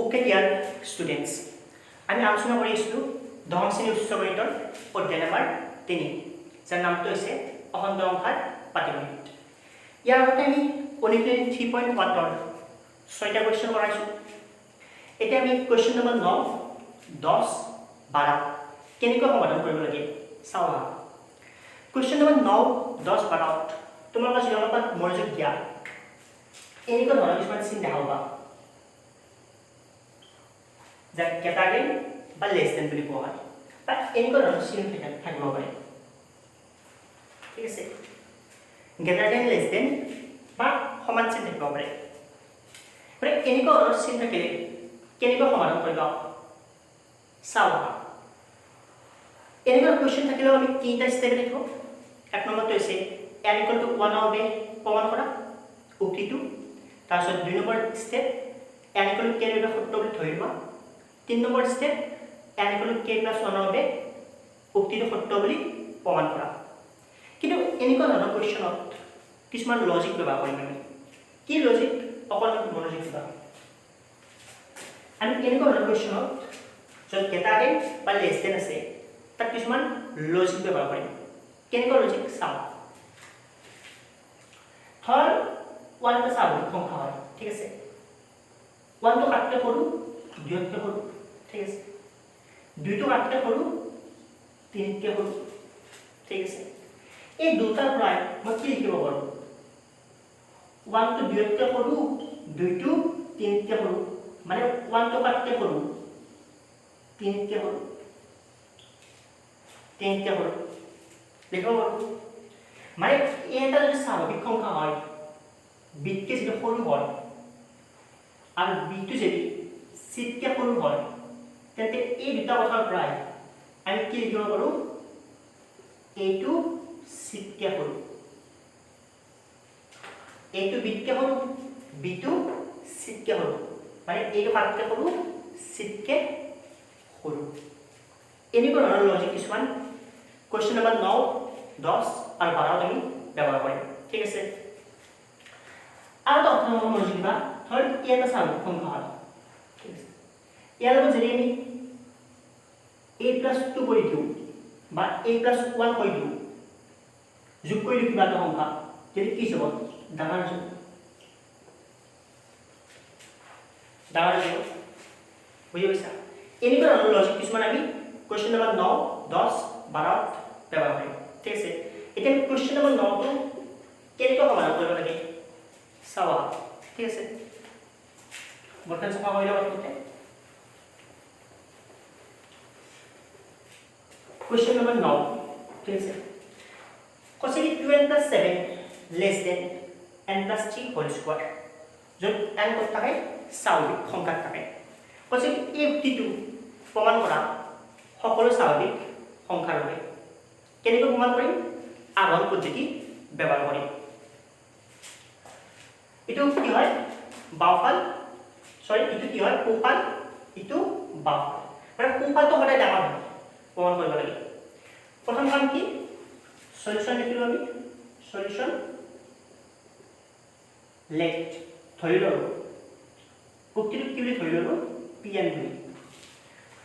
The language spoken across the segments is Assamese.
ওকে ডিয়াৰ স্টুডেন্টস, আমি আলোচনা কৰি আছিলোঁ দশম শ্ৰেণীৰ উচ্চ গণিতৰ অধ্যায় নম্বৰ 3, যাৰ নামটো হৈছে অখণ্ড সংখ্যাৰ পাটিগণিত। ইয়াৰ আগতে আমি অনুশীলনী 3.1 6টা কুৱেশ্যন কৰাইছোঁ। এতিয়া আমি কুৱেশ্যন নম্বৰ 9, 10, 12 কেনেকৈ সমাধান কৰিব লাগে চাওঁ আহা। কুৱেশ্যন নম্বৰ 9, 10, 12 তোমালোকে যদি অলপমান মনোযোগ দিয়া এনেকুৱা ধৰণৰ কিছুমান চিন দেখা পাবা, যাক গ্ৰেটাৰ দেন বা লেছ দেন বুলি কোৱা হয়, বা এনেকুৱা ধৰণৰ চিন থাকিব পাৰে। ঠিক আছে, গ্ৰেটাৰ দেন, লেছ দেন বা সমান চিন থাকিব পাৰে। মানে এনেকুৱা ধৰণৰ চিন থাকিলে কেনেকৈ সমাধান কৰিবা চাওঁ আহা। এনেকুৱা কুৱেশ্যন থাকিলেও আমি তিনিটা ষ্টেপ লিখিব। এক নম্বৰটো হৈছে n = 1 ৰ বাবে প্ৰমাণ কৰা উক্তিটো। তাৰপিছত 2 নম্বৰ ষ্টেপ n = k ৰ বাবে সত্য বুলি ধৰি লোৱা। 3 নম্বৰ ষ্টেপ n = k + 1 ৰ বাবে উক্তিটো সত্য বুলি প্ৰমাণ কৰা। কিন্তু এনেকুৱা ধৰণৰ কুৱেশ্যনত কিছুমান লজিক ব্যৱহাৰ কৰিম আমি। কি লজিক অকণমান মনোযোগ দিবা। আমি এনেকুৱা ধৰণৰ কুৱেশ্যনত য'ত গ্ৰেটাৰ দেন বা লেছ দেন আছে তাত কিছুমান লজিক ব্যৱহাৰ কৰিম। কেনেকুৱা লজিক চাওঁ। ধৰ 1 এটা স্বাভাৱিক সংখ্যা হয়, ঠিক আছে। 1 টো 7তকৈ সৰু, 2 তকৈ সৰু, ঠিক আছে। 2 টো 8তকৈ সৰু, 3 তকৈ সৰু, ঠিক আছে। এই দুটাৰ পৰাই মই কি লিখিব পাৰোঁ? 1 টো 2 তকৈ সৰু, 2 টো 3 তকৈ সৰু, মানে 1 টো 7তকৈ সৰু, 3 তকৈ সৰু, 3 তকৈ সৰু লিখিব পাৰোঁ। মানে এটা যদি স্বাভাৱিক সংখ্যা হয়, বিতকৈ যদি সৰু হয় আৰু বিটো যদি চিতকৈ সৰু হয়, তেন্তে এই দুটা কথাৰ পৰাই আমি কি লিখিব পাৰোঁ? এইটো চিতকৈ সৰু, এইটো বিতকৈ সৰু, বিটো চিতকৈ সৰু, মানে এইটো 7তকৈ সৰু, চিতকৈ সৰু। এনেকুৱা ধৰণৰ লজিক কিছুমান কুৱেশ্যন নম্বৰ 9, 10 আৰু 12 আমি ব্যৱহাৰ কৰিম, ঠিক আছে। আৰু এটা কথা মনোযোগ দিবা, ধৰ এটা স্বাভাৱিক সংখ্যা হয়, ঠিক আছে। ইয়াৰ লগত যদি আমি a + 2 কৰি দিওঁ বা a + 1 কৰি দিওঁ, যোগ কৰি দিওঁ কিবা এটা সংখ্যা, যদি কি হ'ব? ডাঙৰ যোগ, ডাঙৰ যোগ, বুজি পাইছা? এনেকুৱা ধৰণৰ লজিক কিছুমান আমি কুৱেশ্যন নম্বৰ 9, 10, 12 ব্যৱহাৰ কৰিম, ঠিক আছে। এতিয়া আমি কুৱেশ্যন নম্বৰ 9টো কেনেকৈ সমাধান কৰিব লাগে চাবা, ঠিক আছে। বৰ্তমান চাফা কৰি লওঁ প্ৰথমতে। কুৱেশ্যন নম্বৰ 9, ঠিক আছে। কৈছে কি 2n + 7 less than n + 3 whole square, য'ত n ক'ত থাকে? স্বাভাৱিক সংখ্যাত থাকে। কৈছে এই উক্তিটো প্ৰমাণ কৰা সকলো স্বাভাৱিক সংখ্যাৰ বাবে। কেনেকৈ প্ৰমাণ কৰিম? আহৰণ পদ্ধতি ব্যৱহাৰ কৰিম। এইটো কি হয়? বাওঁফাল, এইটো কি হয়? সোঁফাল, ইটো বাওঁফাল। মানে সোঁফালটো সদায় ডাঙৰ হয়, প্ৰমাণ কৰিব লাগে। প্ৰথম কাম কি? সলিউশ্যন লিখিলোঁ আমি। সলিউশ্যন লেফ্ট ধৰি ল'লোঁ, উক্তিটো কি বুলি ধৰি ল'লোঁ? Pn বুলি।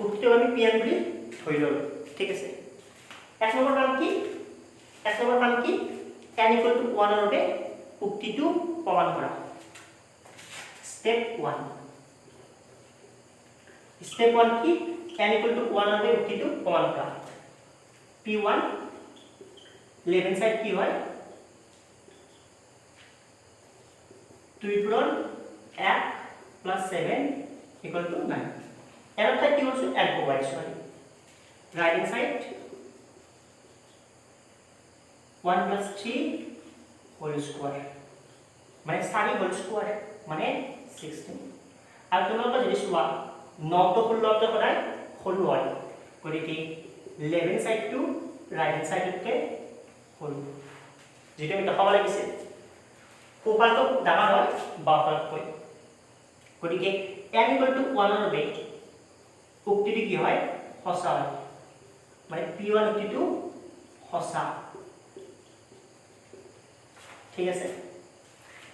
উক্তিটো আমি Pn বুলি ধৰি ল'লোঁ, ঠিক আছে। এক নম্বৰ কাম কি? n = 1 ৰ বাবে উক্তিটো প্ৰমাণ কৰা। স্টেপ 1। স্টেপ 1 কি? n = 1 ৰ বাবে উক্তিটো প্ৰমাণ কৰা। P1 11 সাইড কি হয়? 2 × 1 + 7 = 9। এর অর্থাৎ কি বলছো? এক বসাইছো আমি। Right hand side 1 + 3 whole square, মানে 4 হোল স্কোয়ার মানে 16। আর তোমালোকে যদি চোৱা 9 তো 16 তো সদায় সৰু হয়, গতিকে 11 সাইডটো ৰাইট হ্যান্ড সাইডতকৈ সৰু, যেটা আমি দেখাব লাগিছে। সোঁফালটো ডাঙৰ হয় বাওঁফালতকৈ, গতিকে n = 1 ৰ বাবে উক্তিটো কি হয়? সঁচা হয়, মানে P1 উক্তিটো সঁচা, ঠিক আছে।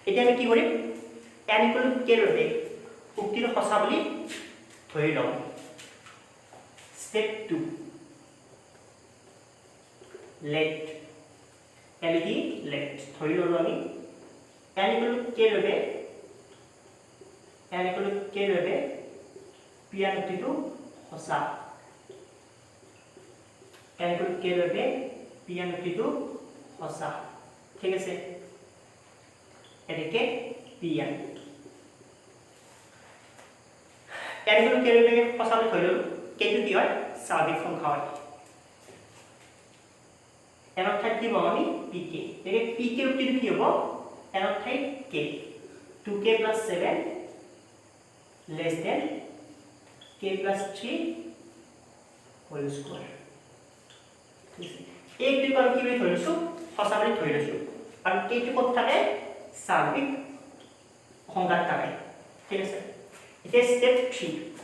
এতিয়া আমি কি কৰিম? n = k ৰ বাবে উক্তিটো সঁচা বুলি ধৰি লওঁ step 2 let let ধৰি ললো আমি n equal to k লবে n equal to k লবে p n উক্তিটো সঁচা n equal to k লবে p n উক্তিটো সঁচা ঠিক আছে এদিকে p n n equal to k লবে সঁচা বুলি ধৰি ললো k টো কি হয় স্বাভাৱিক সংখ্যা হয় n অৰ ঠাইত কি পাম আমি pk একে pk উক্তিটো কি হ'ব n অৰ ঠাইত k 2k + 7 less than k + 3 whole square ঠিক আছে এই দুটো আমি কি বুলি ধৰিছো সঁচা বুলি ধৰি লৈছো আৰু k টো ক'ত থাকে স্বাভাৱিক সংখ্যাত থাকে ঠিক আছে এটা step 3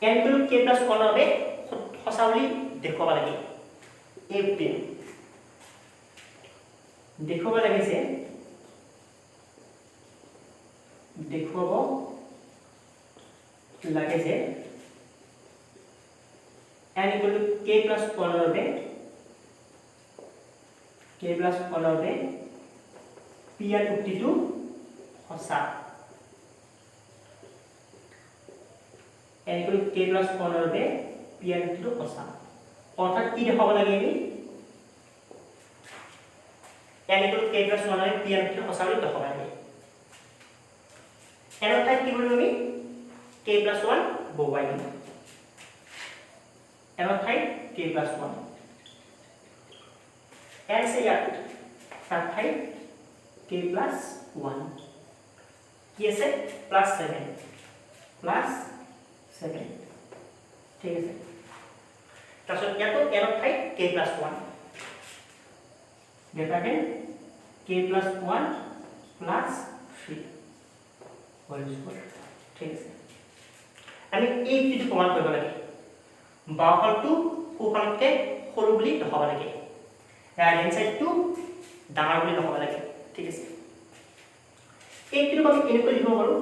n equal to k plus 1 হবে সঁচা বুলি দেখুৱাব লাগে এই উক্তি দেখুৱাব লাগে যে n equal to k plus 1 হবে p n উক্তিটো সঁচা n equal to k plus 1 হবে p n উক্তিটো সঁচা অৰ্থাৎ কি দেখাব লাগে আমি n equal to k plus 1 হবে p n উক্তিটো সঁচা বুলি দেখাব লাগে n অৰ্থাৎ কি কৰিম আমি k plus 1 বহুৱাই দিম n অৰ্থাৎ k plus 1 n से याद ठाई k plus 1 কি আছে plus 7 ঠিক আছে তাছত ইয়াতো n ঠাই k plus 1 greater than k plus 1 plus 3 whole square ঠিক আছে আমি এই দুটো প্রমাণ কৰিব লাগে বাওফালটো সোফালতকে সৰু বুলি দেখাব লাগে right hand side to ডাঙৰ বুলি দেখাব লাগে ঠিক আছে এইটো আমি এনেকৈ লিখিব পাৰো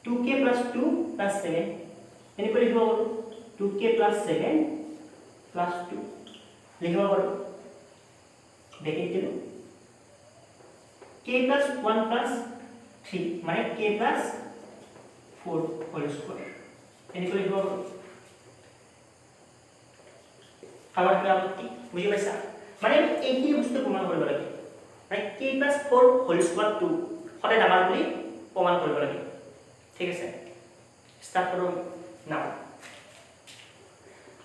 2k plus 2 plus 7 এনেকৈ লিখিব পাৰো 2k plus 7 plus 2 লিখিব পাৰো দেখি দিলো k plus 1 plus 3 মানে k plus 4 whole square এনেকৈ লিখিব পাৰো আবাৰ কি আপত্তি বুঝি পাইছা মানে এই বস্তু প্ৰমাণ কৰিব লাগে মানে k plus 4 whole square 2 সদায় ডাঙৰ বুলি প্ৰমাণ কৰিব লাগে ঠিক আছে স্টাৰ্ট কৰো নাও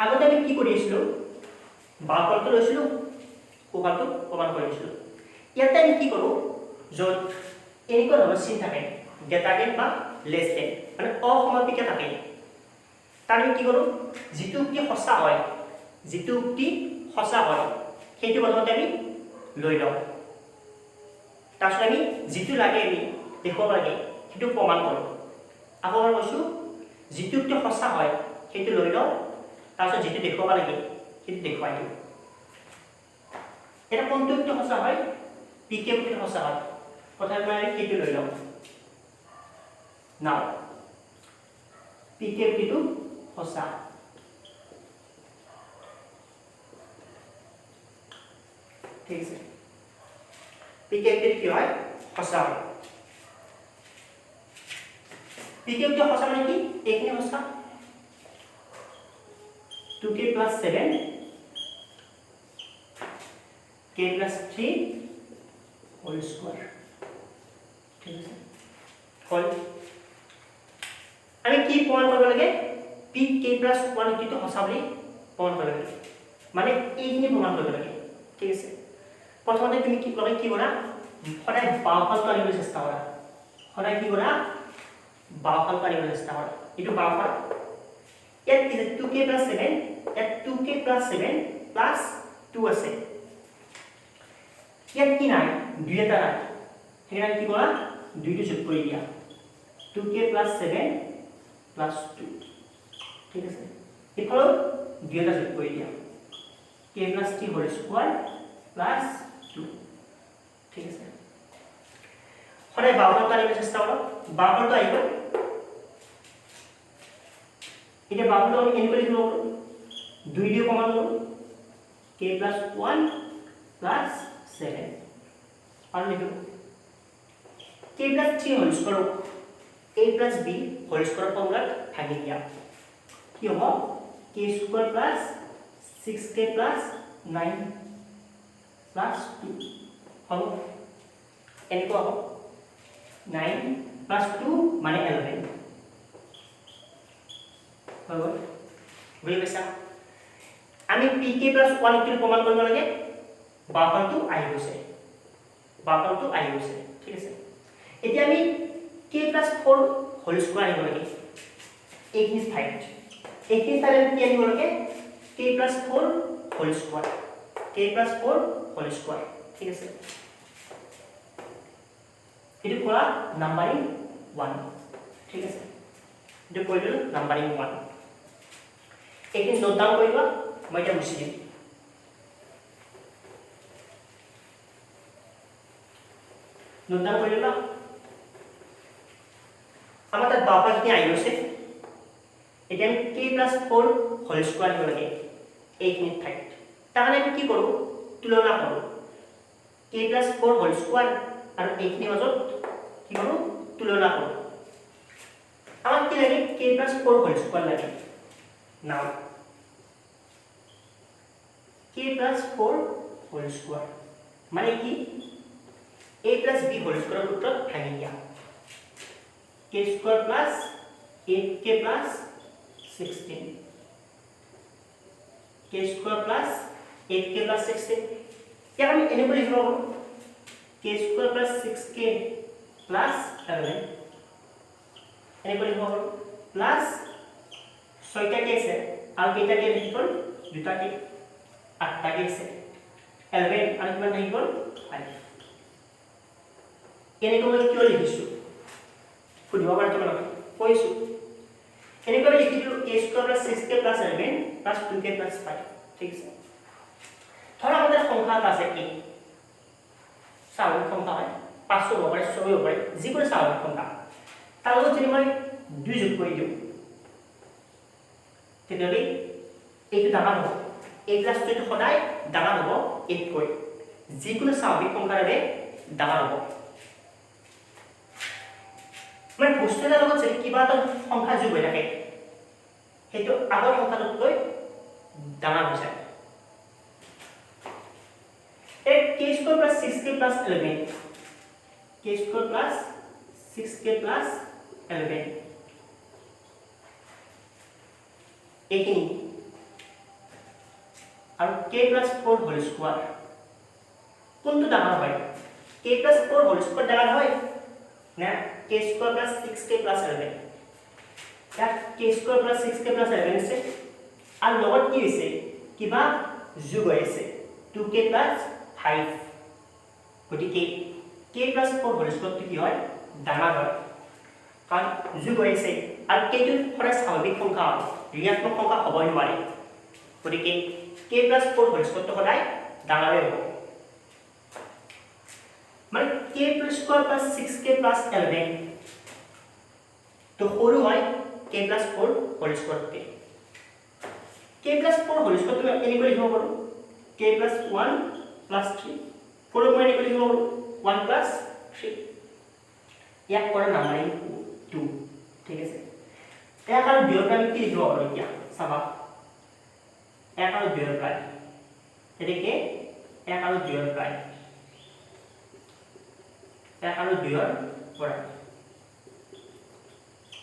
আগতে আমি কি কৰিছিলো বাওফালটো লৈছিলো সোফালটো প্ৰমাণ কৰিছিলো ইয়াতে আমি কি কৰো যত এনেকুৱা ধৰণৰ চিন থাকে গ্ৰেটাৰ দেন বা লেছ দেন মানে অসমাপিকা থাকে তাৰ আমি কি কৰো যিটো কি সঁচা হয় যিটো উক্তি সঁচা হয় সেইটো প্ৰথমতে আমি লৈ লওঁ তাৰপিছত আমি যিটো লাগে আমি দেখুৱাব লাগে সেইটো প্ৰমাণ কৰোঁ আকৌ মই কৈছোঁ যিটো উক্তি সঁচা হয় সেইটো লৈ লওঁ তাৰপিছত যিটো দেখুৱাব লাগে সেইটো দেখুৱাই দিওঁ এটা কোনটো উক্তি সঁচা হয় পিকে উক্তি সঁচা হয় প্ৰথমে আমি সেইটো লৈ লওঁ নাও পিকে উক্তিটো সঁচা ঠিক আছে পিকে উক্তি কি হয় সঁচা হয় পিকে উক্তি সঁচা মানে কি এইখিনি সঁচা 2k plus 7 k plus 3 whole square ঠিক আছে হল আমি কি প্রমাণ কৰিব লাগে pk plus 1 উক্তিটো সঁচা বুলি প্ৰমাণ কৰিব লাগে মানে এইখিনি প্ৰমাণ কৰিব লাগে ঠিক আছে প্ৰথমতে তুমি কি কৰা সদায় বাওফালটো আনিবলৈ চেষ্টা কৰা সদায় কি কৰা বাওফালটো আনিবলৈ চেষ্টা কৰা এইটো বাওফাল ইয়াত কি আছে 2k plus 7 ইয়াত 2k plus 7 plus 2 আছে ইয়াত কি নাই দুই এটা নাই সেইকাৰণে কি কৰা দুইটো যোগ কৰি দিয়া 2k plus 7 plus 2 ঠিক আছে এফালে দুই এটা যোগ কৰি দিয়া k plus 3 whole square plus 2 ঠিক আছে সদায় বাওঁফালটো আনিবলৈ চেষ্টা কৰক বাওঁফালটো আহিব এতিয়া বাওঁফালটো আমি কেনেকৈ লিখিব পাৰোঁ 2 দিয়ে কমন লওঁ k plus 1 plus 7 আৰু লিখিব k plus 3 whole square a plus b whole square ফৰ্মুলাত ভাঙি দিয়া কি হ'ব k square plus 6k plus 9 plus 2 হ'ব এনেকুৱা হ'ব 9 plus 2 মানে 11 হ'ব বুজি পাইছা আমি pk plus 1 কে প্ৰমাণ কৰিব লাগে বাওঁফালটো আহি গৈছে ঠিক আছে এতিয়া আমি k plus 4 হোল স্কয়াৰ আনিব লাগে এইখিনি ঠাইত কি আনিব লাগে k plus 4 হোল স্কয়াৰ ঠিক আছে এটো কৰা নাম্বাৰিং 1 ঠিক আছে এটো কৰিলো নাম্বাৰিং 1 এইখিনি নোট ডাউন কৰিবা মই এটা মুছি দিম নোট ডাউন কৰিবা আমাৰ তাত বাওঁফালখিনি আহি গৈছে এতিয়া আমি k plus 4 হোল স্কয়াৰ আনিব লাগে এইখিনি ঠাইত তাৰ কাৰণে আমি কি কৰোঁ তুলনা কৰোঁ k plus 4 হোল স্কয়াৰ আৰু এইখিনি মাজত কি কৰোঁ তুলনা কৰোঁ আমাক কি লাগে k plus 4 হোল স্কয়াৰ লাগে নাও k plus 4 হোল স্কয়াৰ মানে কি a plus b whole square সূত্ৰত ভাঙি দিয়া k square plus 8k plus 16 k square plus 8k plus 16 ইয়াক আমি এনেকৈ লিখিব পাৰোঁ k square plus 6k plus 11 এনেকৈ লিখিব পাৰোঁ প্লাস 6টা k আছে আৰু কেইটা k লিখি গ'ল 2টা k 8টা k আছে 11 আৰু কিমান থাকি গ'ল 5 এনেকৈ মই কিয় লিখিছো সুধিব পাৰে তোমালোকে কৈছো এনেকৈ লিখি দিলো k square plus 6k plus 11 plus 2k plus 5 ঠিক আছে ধৰা আমাদেৰ সংখ্যা আছে a স্বাভাৱিক সংখ্যা হয় 500 হ'ব পাৰে 100 হ'ব পাৰে যিকোনো স্বাভাৱিক সংখ্যা তাৰ লগত যদি মই 2 যোগ কৰি দিওঁ তেতিয়াহ'লে এইটো ডাঙৰ হ'ব a plus 2 টো সদায় ডাঙৰ হ'ব 8 কৈ যিকোনো স্বাভাৱিক সংখ্যাৰ বাবে ডাঙৰ হ'ব মানে বস্তু এটাৰ লগত যদি কিবা এটা সংখ্যা যোগ হৈ থাকে সেইটো আগৰ সংখ্যাটোতকৈ ডাঙৰ হৈ যায় k square plus 6k plus 11 k square plus 6k plus 11 এইখিনি আৰু k plus 4 whole square কোনটো ডাঙৰ হয় k plus 4 whole square ডাঙৰ হয় না k square plus 6k plus 11 या k square plus 6k plus 11 আছে আৰু লগত কি হৈছে কিবা যোগ হৈছে 2k plus 5 গতিকে k plus 4 whole square কি হয় ডাঙৰ হয় কাৰণ যোগ হৈছে আৰু k টো সদায় স্বাভাৱিক সংখ্যা হয় ঋণাত্মক সংখ্যা হ'বই নোৱাৰে গতিকে k plus 4 whole square টো সদায় ডাঙৰে হ'ব মানে k square plus 6k plus 11 তো সৰু হয় k plus 4 whole square তে k plus 4 whole square টো এনেকৈ লিখিব পাৰোঁ k plus 1 plus 3 4 মই এনেকৈ লিখিব পাৰোঁ 1 plus 3 ইয়াক কৰা নাম্বাৰিং 2 ঠিক আছে এক আৰু 2 ৰ আমি কি লিখিব পাৰোঁ এতিয়া চাবা এক আৰু 2 ৰ প্ৰায় এটাকে এক আৰু 2 ৰ প্ৰায় এক আৰু 2 ৰ পৰা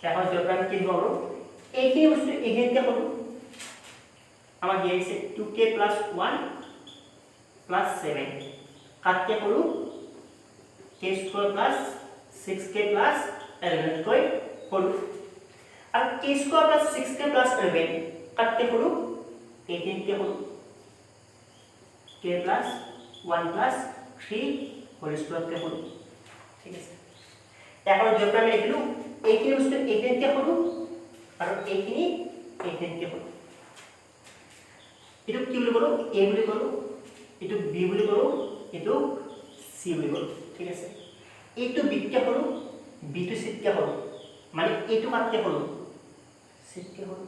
এক আৰু 2 ৰ প্ৰায় কি লিখিব পাৰোঁ এইখিনি বস্তু এইখিনিতে কৰোঁ আমাক দিয়া আছে 2k plus 1 plus 7 কাটকে কৰোঁ k square plus 6k plus 11 কৈ কৰোঁ আৰু k square plus 6k plus 11 কাটকে কৰোঁ এইখিনিতে কৰোঁ k plus 1 plus 3 whole square কে কৰোঁ ঠিক আছে এখন যোগ আমি লিখিলোঁ এইখিনি বস্তু এইখিনিতে কৰোঁ আৰু এইখিনি এইখিনিতে কৰোঁ এটো কি বুলি কৰোঁ a বুলি কৰোঁ এটো b বুলি কৰোঁ এটো c বুলি কৰোঁ ঠিক আছে এইটো বিটকে সৰু বিটো চিটকে সৰু মানে এইটো কাটকে সৰু চিটকে সৰু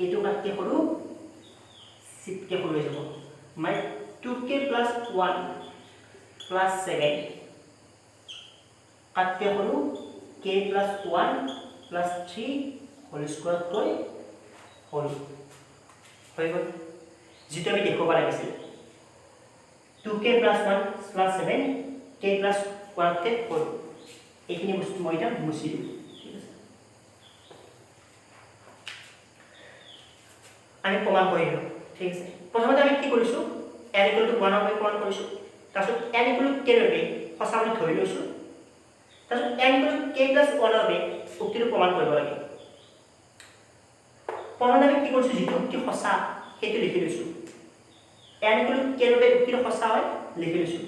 এইটো কাটকে সৰু চিটকে সৰু হৈ যাব মানে 2k + 1 + 7 কাটকে সৰু k + 1 + 3 হোল স্কয়াৰ কৈ সৰু হৈ গ'ল যেটো আমি দেখুৱা লাগিছিল 2k + 1 + 7 k + 1 কে সৰু এইখিনি বস্তু মই এটা মুছি দিম ঠিক আছে আমি প্ৰমাণ কৰিলো ঠিক আছে প্ৰথমতে আমি কি কৰিছো n = 1 ৰ প্ৰমাণ কৰিছো তাৰপিছত n = k ৰ বাবে সঁচা বুলি ধৰি লৈছো তাৰপিছত n = k + 1 ৰ বাবে উক্তিটো প্ৰমাণ কৰিব লাগে প্ৰমাণ আমি কি কৰিছো যেটো উক্তি সঁচা সেইটো লিখি লৈছো n = k ৰ বাবে উক্তিটো সঁচা হয় লিখি লৈছো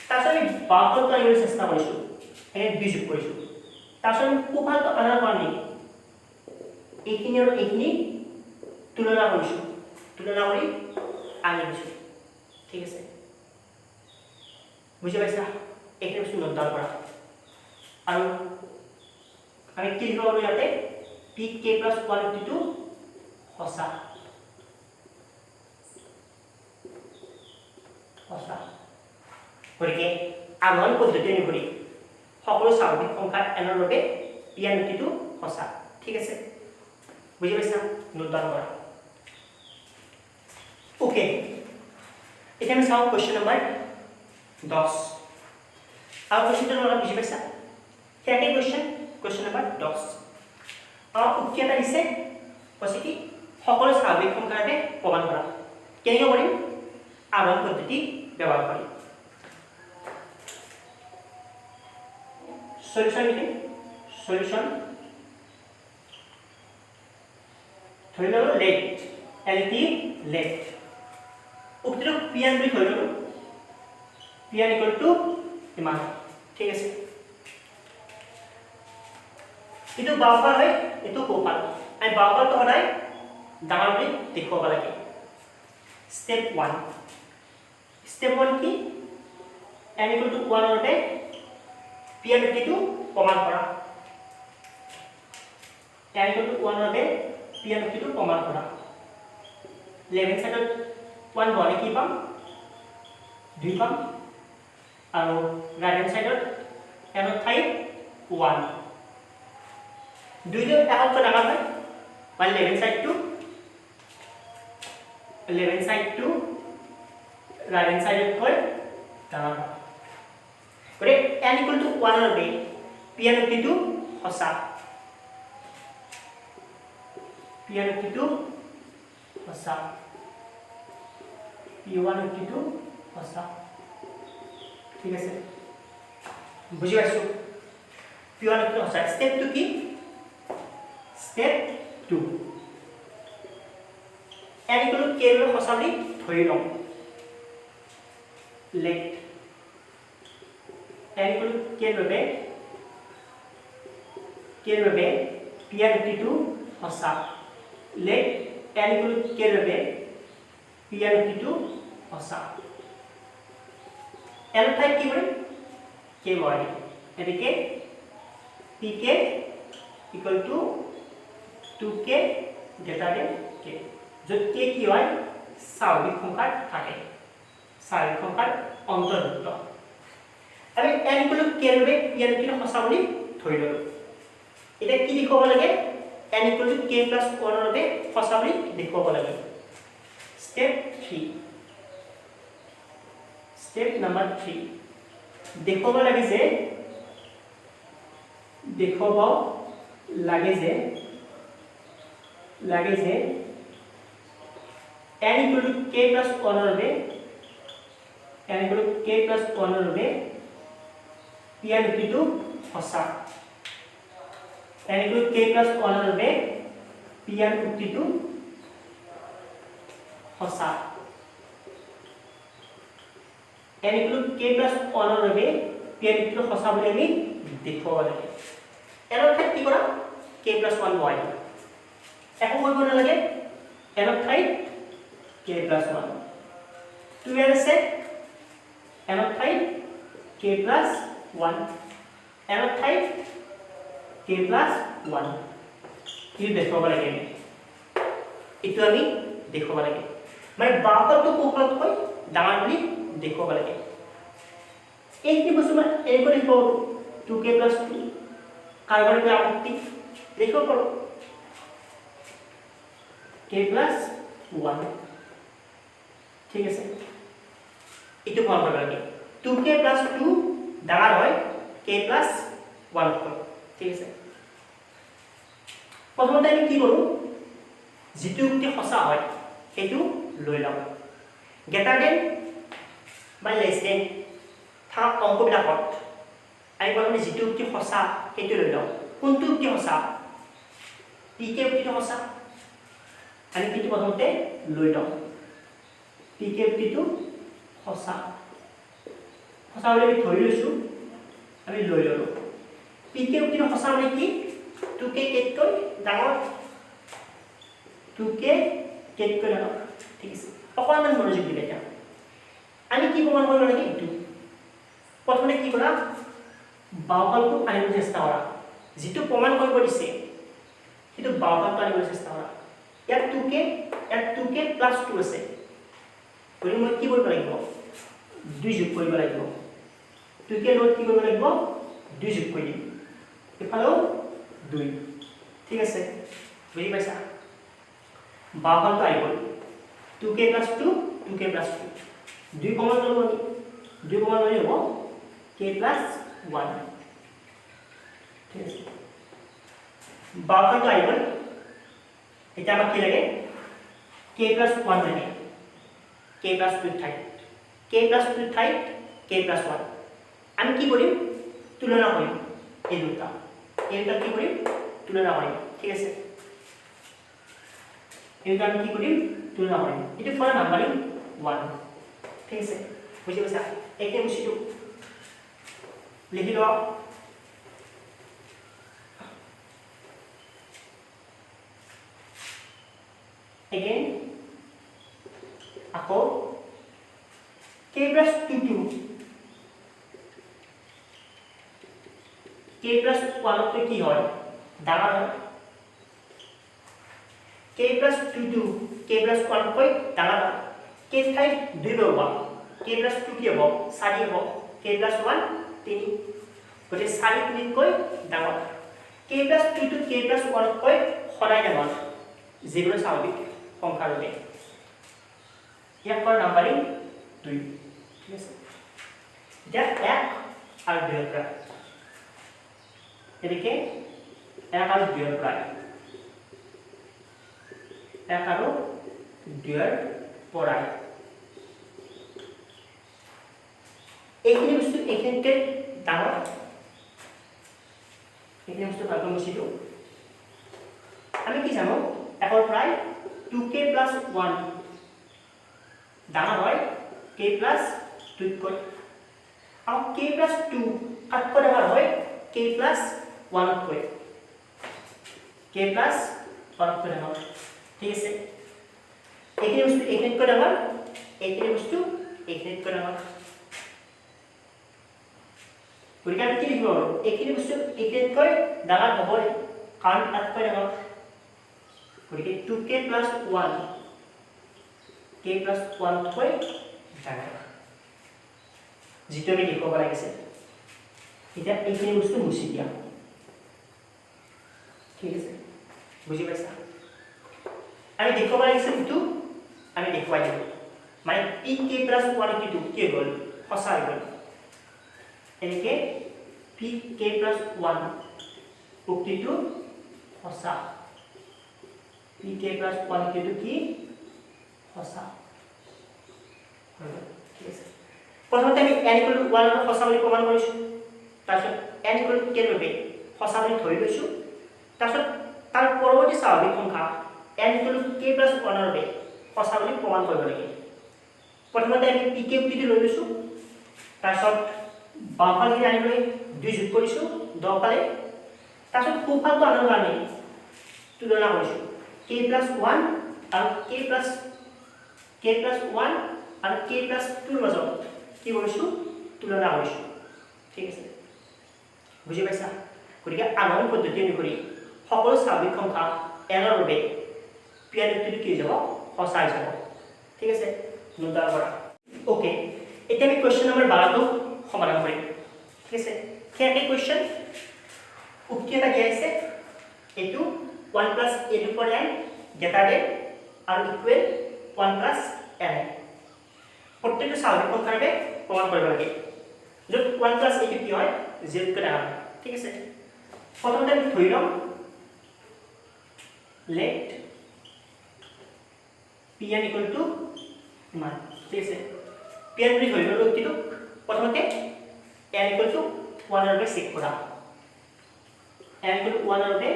তাৰপিছত আমি বাওঁফালটো আনিবলৈ চেষ্টা কৰিছো এনে দুই যোগ কৰিছো তাৰপিছত আমি সোঁফালটো আনাৰ কাৰণে এইখিনি আৰু এইখিনি তুলনা কৰিছো তুলনা কৰি আনি দিছো ঠিক আছে বুজি পাইছা এইখিনি বস্তু নোট ডাউন কৰা আৰু আমি কি লিখিব পাৰো ইয়াতে pk + 1 উক্তিটো সঁচা সঁচা গতিকে আহৰণ পদ্ধতি অনুসৰি সকলো স্বাভাৱিক সংখ্যা n ৰ বাবে pn উক্তিটো সঁচা ঠিক আছে বুজি পাইছা নোট ডাউন কৰা ওকে এতিয়া আমি চাওঁ কোৱেশ্চন নম্বৰ 10 আৰু কোৱেশ্চনটো অলপ বুজি পাইছা হেয়াকে কোৱেশ্চন নম্বৰ 10 উক্তি এটা দিছে কৈছে কি সকলো স্বাভাৱিক সংখ্যাৰ বাবে প্ৰমাণ কৰা কেনেকৈ কৰিম আহৰণ পদ্ধতি ব্যৱহাৰ কৰি সলিউশন লিখিম সলিউশন ধৰি ললো লেট lt লেট উক্তিটো pn বুলি ধৰি ললো pn = ইমান ঠিক আছে এটো বাওঁফাল হয় এটো সোঁফাল আমি বাওঁফালটো সদায় ডাঙৰ বুলি দেখুৱাব লাগে স্টেপ 1 স্টেপ 1 কি n = 1 ৰ বাবে pn উক্তিটো প্ৰমাণ কৰা n = 1 ৰ বাবে pn উক্তিটো প্ৰমাণ কৰা লেফট সাইডত 1 বহালে কি পাম 2 পাম আৰু ৰাইট সাইডত n ৰ ঠাইত 1 দুইটো এককৈ ডাঙৰ হয় মানে লেফট সাইডটো ৰাইট সাইডত কৈ ডাঙৰ হয় গতিকে n = 1 ৰ বাবে pn উক্তিটো সঁচা pn উক্তিটো সঁচা p1 উক্তিটো সঁচা ঠিক আছে বুজি পাইছো p1 উক্তিটো সঁচা স্টেপ 2 কি স্টেপ 2 n = k ৰ সঁচা বুলি ধৰি লওঁ লেট n = k ৰ বাবে pn উক্তিটো সঁচা লেট n = k ৰ বাবে pn উক্তিটো সঁচা n ঠাইত কি কৰিম k বহাই দিম এদিকে pk = 2k greater k য'ত k কি হয় স্বাভাৱিক সংখ্যাত থাকে স্বাভাৱিক সংখ্যাৰ অন্তৰ্ভুক্ত আমি n = k ৰ বাবে pn উক্তিটো সঁচা বুলি ধৰি ললো এতিয়া কি লিখিব লাগে n = k + 1 ৰ বাবে সঁচা বুলি দেখুৱাব লাগে স্টেপ 3 স্টেপ নম্বৰ 3 দেখুৱাব লাগে যে n = k + 1 ৰ বাবে pn উক্তিটো সঁচা n = k + 1 ৰ বাবে pn উক্তিটো সঁচা n = k + 1 ৰ বাবে pn উক্তিটো সঁচা বুলি আমি দেখুৱাব লাগে n ৰ ঠাইত কি কৰা k + 1 বহাই দিম একো কৰিব নালাগে n ৰ ঠাইত k + 1 2 আছে n ৰ ঠাইত k k plus 1 এর ঠাইত k plus 1 কি দেখাব লাগে এটো আমি দেখাব লাগে মানে বাকটো কোকলতকৈ ডাঙৰ বুলি দেখাব লাগে এইখিনি বস্তু মানে এই কৰি লিখব 2k plus 2 কাৰ্বনৰ পৰা আপত্তি লিখিব পাৰো k plus 1 ঠিক আছে এটো কোন কৰিব লাগে 2k plus 2 ডাঙৰ হয় k plus 1 কৈ ঠিক আছে প্ৰথমতে আমি কি কৰো যেটো উক্তি সঁচা হয় হেতু লৈ লওঁ গ্ৰেটাৰ দেন বা লেছ দেন থাকা অংকবিলাকত আমি প্ৰথমে যেটো উক্তি সঁচা হেতু লৈ লওঁ কোনটো উক্তি সঁচা pk উক্তিটো সঁচা আমি কিন্তু প্ৰথমতে লৈ লওঁ pk উক্তিটো সঁচা সঁচা বুলি আমি ধৰি লৈছো আমি লৈ ললো pk উক্তিটো সঁচা মানে কি 2k কেতকৈ ডাঙৰ 2k কেতকৈ ডাঙৰ ঠিক আছে অকণমান মনোযোগ দিলে এতিয়া আমি কি প্ৰমাণ কৰিব লাগে এইটো প্ৰথমে কি কৰা বাওফলটো আনিব চেষ্টা কৰা যেটো প্ৰমাণ কৰিব দিছে কিন্তু বাওফলটো আনিব চেষ্টা কৰা ইয়াত 2k plus 2 আছে গতিকে মই কি কৰিব লাগিব 2 যোগ কৰিব লাগিব 2k লগত কি কৰিব লাগিব 2 যোগ কৰি দিম এফালেও 2 ঠিক আছে বুজি পাইছা বাওফলটো আহি গ'ল 2k plus 2 2k plus 2 2 common ল'ব আমি 2 কমন ল'লে হ'ব k plus 1 ঠিক আছে বাওফলটো আহি গ'ল এটা আমাক কি লাগে k plus 1 লাগে k plus 2 ঠাইত k plus 2 ঠাইত k plus 1 আমি কি কৰিম তুলনা কৰিম এই দুটা কি কৰিম তুলনা কৰিম ঠিক আছে এইটা আমি কি কৰিম তুলনা কৰিম এটো ফলা নাম্বাৰিং 1 ঠিক আছে বুজি পাইছা একে মুছিটো লিখি লোৱা again আকৌ k plus 2 k plus 1 তে কি হয় ডাঙৰ হয় k plus 2 k plus 1 কৈ ডাঙৰ হয় k ঠাইত 2 হ'ব k plus 2 কি হ'ব 4 হ'ব k plus 1 3 গটে 4 3 কৈ ডাঙৰ k plus 2 to k plus 1 কৈ সদায় ডাঙৰ যেগুলো স্বাভাবিক সংখ্যাৰ ৰূপে ইয়াক কৰা নাম্বাৰিং 2 ঠিক আছে এটা 1 আৰু 2 পৰা এদিকে 1 আৰু 2 পৰা 1 আৰু 2 পৰা এইখিনি বস্তু এইখিনিতে ডাঙৰ এইখিনি বস্তু ভালকৈ মুছিলো আমি কি জানো এখন প্ৰায় 2k plus 1 ডাঙৰ হয় k plus 2 কৈ আৰু k plus 2 কাটকৈ ডাঙৰ হয় k plus 1 কৈ k plus 1 কৈ ডাঙৰ ঠিক আছে এইখিনি বস্তু এইখিনিতকৈ ডাঙৰ এইখিনি বস্তু এইখিনিতকৈ ডাঙৰ গতিকে আমি কি লিখিব পাৰোঁ এইখিনি বস্তু এইখিনিতকৈ ডাঙৰ হ'বই কাৰণ তাতকৈ ডাঙৰ গতিকে 2k plus 1 k plus 1 কৈ ডাঙৰ যেটো আমি লিখিব লাগিছে এতিয়া এইখিনি বস্তু মুছি দিয়া ঠিক আছে বুজি পাইছা আমি লিখিব লাগিছে যেটো আমি লিখুৱাই দিম মানে pk plus 1 কি হ'ল সঁচা হৈ গ'ল এনেকে pk plus 1 উক্তিটো সঁচা pk plus 1 কি সঁচা ঠিক আছে প্ৰথমতে আমি n equal to 1 ৰ সঁচা বুলি প্ৰমাণ কৰিছো তাৰপিছত n equal to k ৰ বাবে সঁচা বুলি ধৰি লৈছো তাৰপিছত তাৰ পৰৱৰ্তী স্বাভাৱিক সংখ্যা n equal to k plus 1 ৰ বাবে সঁচা বুলি প্ৰমাণ কৰিব লাগে প্ৰথমতে আমি pk উক্তিটো লৈ লৈছো তাৰপিছত বাওঁফালে আনিবলৈ 2 যোগ কৰিছো দফালে তাৰপিছত সোঁফালটো আনাৰ কাৰণে তুলনা কৰিছো k plus 1 আৰু k plus 1 আৰু k plus 2 ৰ মাজত কি কৰিছো তুলনা কৰিছো ঠিক আছে বুজি পাইছা গতিকে আনন পদ্ধতি অনুসৰি সকলো স্বাভাৱিক সংখ্যা n ৰ বাবে পিয়াৰ যুক্তিটো কি যাব সঁচা হৈ যাব ঠিক আছে নোটাৰ পৰা ওকে এতিয়া আমি কোৱেশ্চন নম্বৰ 12 টো সমাধান কৰিম ঠিক আছে কি কোৱেশ্চন উক্তি এটা দিয়া আছে এটো 1 plus a to power n greater than or equal 1 plus n প্রত্যেকটা স্বাভাবিক সংখ্যাৰ বাবে প্ৰমাণ কৰিব লাগে যত 1 plus a কি হয় 0 কে ডাঙৰ ঠিক আছে প্ৰথমতে আমি ধৰি লম let pn equal to মান ঠিক আছে pn বুলি ধৰি ললো উক্তিটো প্ৰথমতে n equal to 1 ৰ বাবে চেক কৰা n equal to 1 ৰ বাবে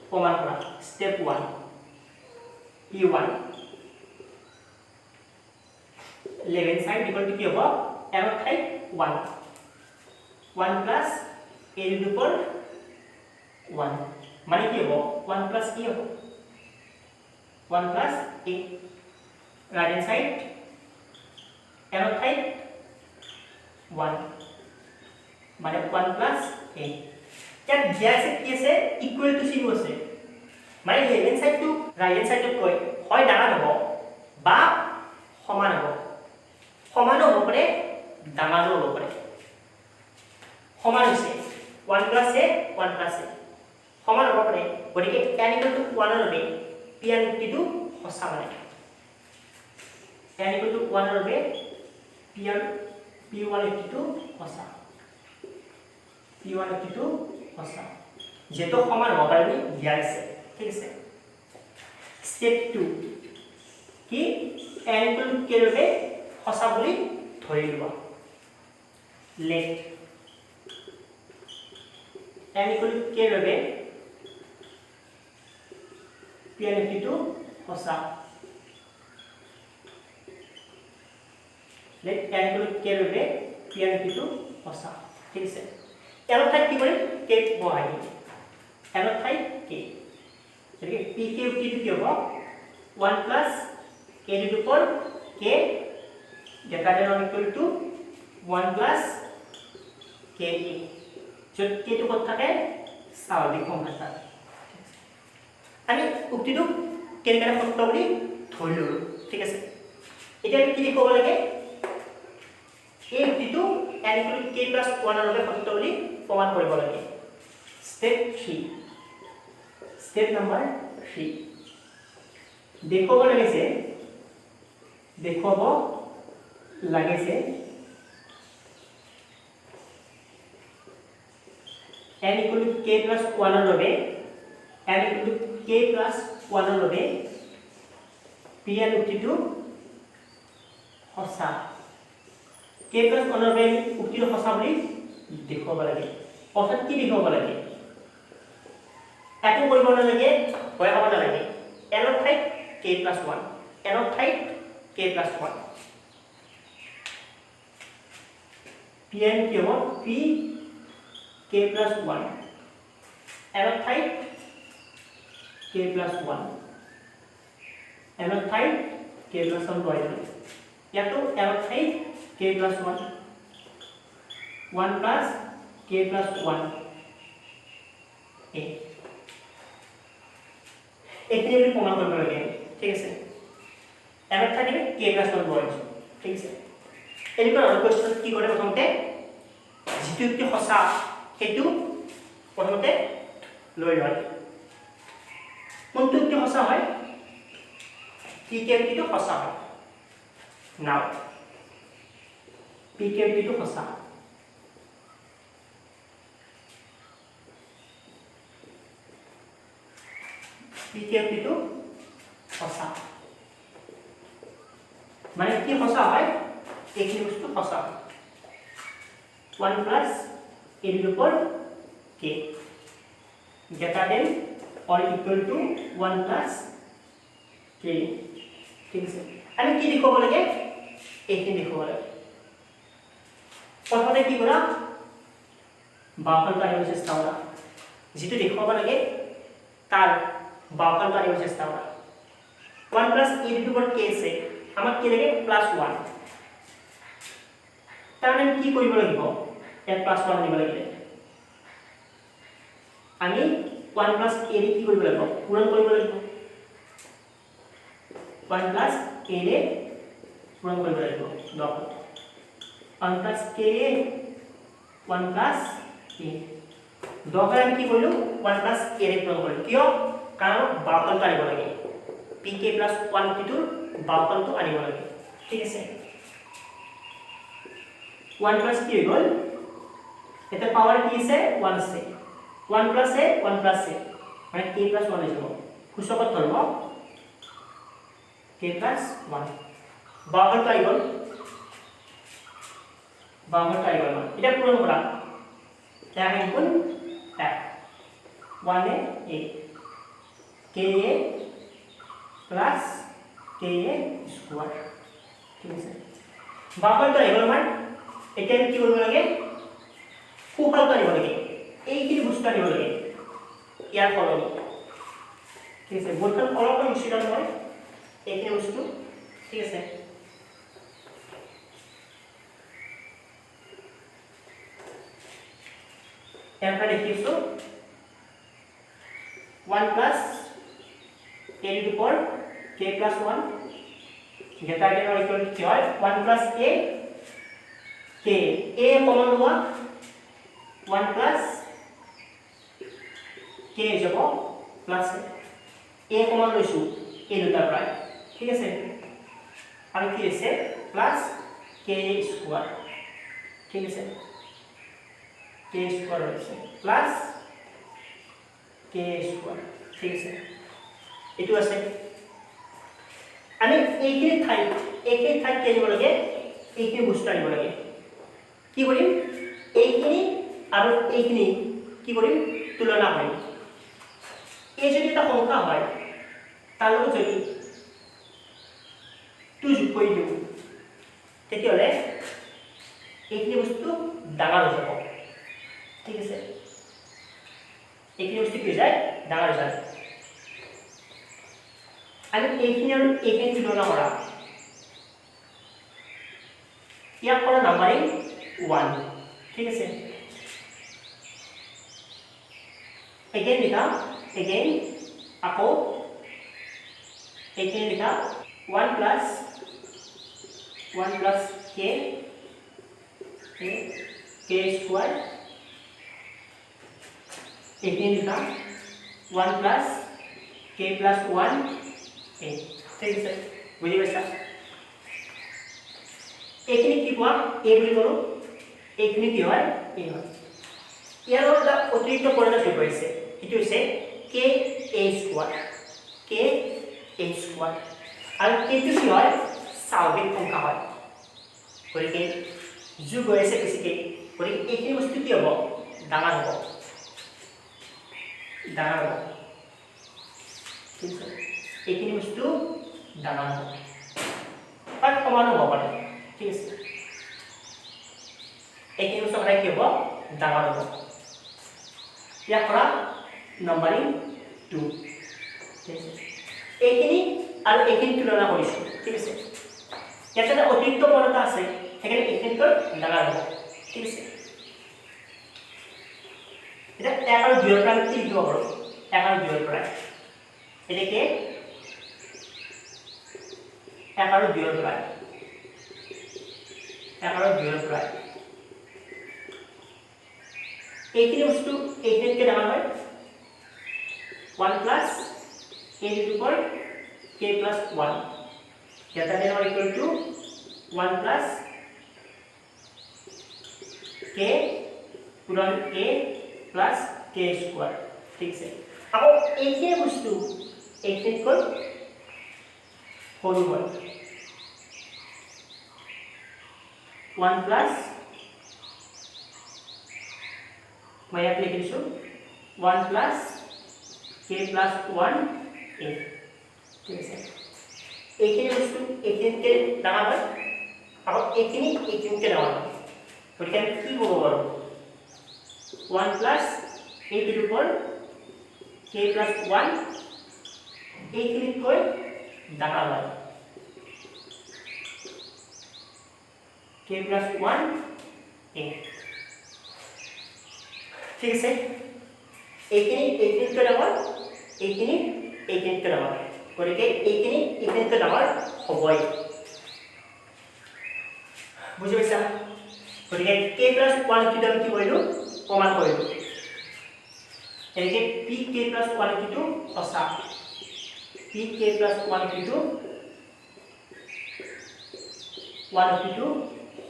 প্রমাণ করা step 1 e1 11 side equal to কি হবে n of type 1 1 plus a to the power 1 মানে কি হবে 1 প্লাস e হবে 1 plus a right hand side n of type 1 মানে 1 প্লাস a क्या दिया से কি আছে ইকুয়াল টু চিহ্ন আছে মানে left side to right hand সাইডত কৈ হয় ডাঙৰ হ'ব বা সমান হ'ব সমান হ'ব পাৰে ডাঙৰ হ'ব পাৰে সমান হৈছে 1 plus a 1 plus a সমান হ'ব পাৰে গতিকে n equal to 1 ৰ বাবে pn উক্তিটো সঁচা মানে n equal to 1 ৰ বাবে pn p1 উক্তিটো সঁচা p1 উক্তিটো সঁচা যেটো সমান হ'ব পাৰে নি দিয়া আছে ঠিক আছে স্টেপ 2 কি n equal to k ৰ বাবে সঁচা বুলি ধৰি লোৱা let n equal to k ৰ বাবে pn উক্তিটো সঁচা let n equal to k ৰ বাবে pn উক্তিটো সঁচা ঠিক আছে n ৰ ঠাইত কি কৰিম k বহাই দিম n ৰ ঠাইত k গতিকে pk উক্তিটো কি হ'ব 1 plus a to the power k greater than or equal to 1 plus ke যত k টো কত থাকে স্বাভাৱিক সংখ্যা থাকে আমি উক্তিটো কেনেকৈ সত্য বুলি ধৰি ললো ঠিক আছে এতিয়া আমি কি লিখিব লাগে এই উক্তিটো n equal to k plus 1 ৰ বাবে সত্য বুলি প্ৰমাণ কৰিব লাগে স্টেপ 3 স্টেপ নম্বৰ 3 দেখুৱাব লাগে যে n equal to k plus 1 ৰ বাবে n equal to k plus 1 ৰ বাবে pn উক্তিটো সঁচা k plus 1 ৰ বাবে উক্তিটো সঁচা বুলি দেখুৱাব লাগে অৰ্থাৎ কি দেখুৱাব লাগে একো কৰিব নালাগে ভয় খাব নালাগে n ৰ ঠাইত k plus 1 n ৰ ঠাইত k plus 1 pn কি হ'ব p k plus 1 n ৰ ঠাইত k plus 1 n ৰ ঠাইত k plus 1 লৈ লওঁ ইয়াতো n ৰ ঠাইত k plus 1 1 plus k plus 1 a এইখিনি আমি প্ৰমাণ কৰিব লাগে ঠিক আছে n ৰ ঠাইত k plus 1 লৈ আছো ঠিক আছে এনেকুৱা আৰু কোৱেশ্চন কি কৰে প্ৰথমতে যিটো উক্তি সঁচা সেইটো প্ৰথমতে লৈ লয় কোনটো উক্তি সঁচা হয় pk উক্তিটো সঁচা হয় নাও pk উক্তিটো সঁচা pk উক্তিটো সঁচা মানে কি সঁচা হয় এইখিনি বস্তু সঁচা 1 plus a to the power k greater than or equal to 1 plus k ঠিক আছে আমি কি লিখিব লাগে এইখিনি লিখিব লাগে প্ৰথমতে কি কৰা বাওঁফালটো আনিব চেষ্টা কৰা যিটো লিখিব লাগে তাৰ বাওঁফালটো আনিব চেষ্টা কৰা 1 plus a to the power k আছে আমাক কি লাগে plus 1 তাৰ মানে কি কৰিব লাগিব ইয়াত প্লাস 1 দিব লাগিলে আমি 1 প্লাস a ৰে কি কৰিব লাগিব পূৰণ কৰিব লাগিব 1 প্লাস a ৰে পূৰণ কৰিব লাগিব 1 প্লাস k ৰে 1 প্লাস a দহৰ আমি কি কৰিলো 1 প্লাস a ৰে পূৰণ কৰিলো কিয় কাৰণ বাওঁফালটো আনিব লাগে pk plus 1 টিটোৰ বাওঁফালটো আনিব লাগে ঠিক আছে 1 plus কি হৈ গল এটা পাৱাৰ কি আছে 1 আছে 1 plus a 1 plus a মানে k plus 1 হৈ যাব সূচকত ধৰব k plus 1 বাওঁফালটো আহি গল বাওঁফালটো আহি গল এটা পূৰণ কৰা এটা গুণ f 1 a k a plus k a square ঠিক আছে বাওঁফালটো আহি গল আমাৰ এতিয়া কি কৰিব লাগে সোঁফালটো আনিব লাগে এইখিনি বস্তু আনিব লাগে ইয়াৰ সলনি ঠিক আছে বৰ্তমান অলপ মিশ্ৰিত হয় এইখিনি বস্তু ঠিক আছে ইয়াৰ পৰা দেখিছো 1 plus a to the power k plus 1 greater than or equal to 1 plus a k a common हुआ 1 plus k যাব plus a common লৈছো a দুটাৰ পৰা ঠিক আছে আৰু কি আছে plus k square ঠিক আছে k square হৈছে plus k square ঠিক আছে এটো আছে আমি এইখিনি ঠাইত কি আনিব লাগে এইখিনি বস্তু আনিব লাগে কি কৰিম এইখিনি আৰু এইখিনি কি কৰিম তুলনা কৰিম এই যদি এটা সংখ্যা হয় তাৰ লগত যদি 2 যোগ কৰি দিওঁ তেতিয়াহ'লে এইখিনি বস্তু ডাঙৰ হৈ যাব ঠিক আছে এইখিনি বস্তু কি হৈ যায় ডাঙৰ হৈ যায় আমি এইখিনি আৰু এইখিনি তুলনা কৰা ইয়াক কৰা নাম্বাৰিং 1 ঠিক আছে again লিখা again আকৌ এইখিনি লিখা 1 plus k square এইখিনি লিখা 1 plus k plus 1 a ঠিক আছে বুজি পাইছা এইখিনি কি কোৱা a বুলি কৰো এইখিনি কি হয় a হয় ইয়াৰ এটা অতিৰিক্ত পৰিণাম হৈ পৰিছে এটো হৈছে k a square আৰু এইটো কি হয় স্বাভাৱিক সংখ্যা হয় গতিকে যোগ হৈ আছে বেছিকে গতিকে এইখিনি বস্তু কি হ'ব ডাঙৰ হ'ব ঠিক আছে এইখিনি বস্তু ডাঙৰ হ'ব বা সমান হ'ব পাৰে ঠিক আছে এইখিনি বস্তু সদায় কি হ'ব ডাঙৰ হ'ব ইয়াক কৰা নাম্বাৰিং 2 ঠিক আছে এইখিনি আৰু এইখিনি তুলনা কৰিছো ঠিক আছে ইয়াত এটা অতিৰিক্ত পৰিণাম আছে সেইকাৰণে এইখিনিকৈ ডাঙৰ হ'ব ঠিক আছে এটা 1 আৰু 2 ৰ পৰা কি লিখিব পাৰো 1 আৰু 2 ৰ পৰা এটাকে 1 আৰু 2 ৰ পৰা 1 আৰু 2 ৰ পৰা এইখিনি বস্তু এইখিনিতকে ডাঙৰ হয় 1 plus a to the power k plus 1 greater than or equal to 1 plus k পূৰণ a plus k square ঠিক আছে আকৌ এইখিনি বস্তু এইখিনিতকৈ সৰু হয় 1 plus मैं यहाँ लिख दिसो 1 plus k plus 1 a ठीक है এইখিনি বস্তু এইখিনিকে ডাঙৰ হয় আৰু এইখিনিকে ডাঙৰ হয় গতিকে আমি কি কৰিব পাৰো 1 plus a to the power k plus 1 এইখিনিতকৈ ডাঙৰ হয় k plus 1 a ঠিক আছে এইখিনিতকৈ ডাঙৰ এইখিনিতকৈ ডাঙৰ গতিকে এইখিনিতকৈ ডাঙৰ হ'বই বুজি পাইছা গতিকে k + 1 কি আমি কি কৰিলোঁ প্ৰমাণ কৰিলোঁ এনেকৈ pk + 1 কিটো সঁচা pk + 1 কিটো 1 কিটো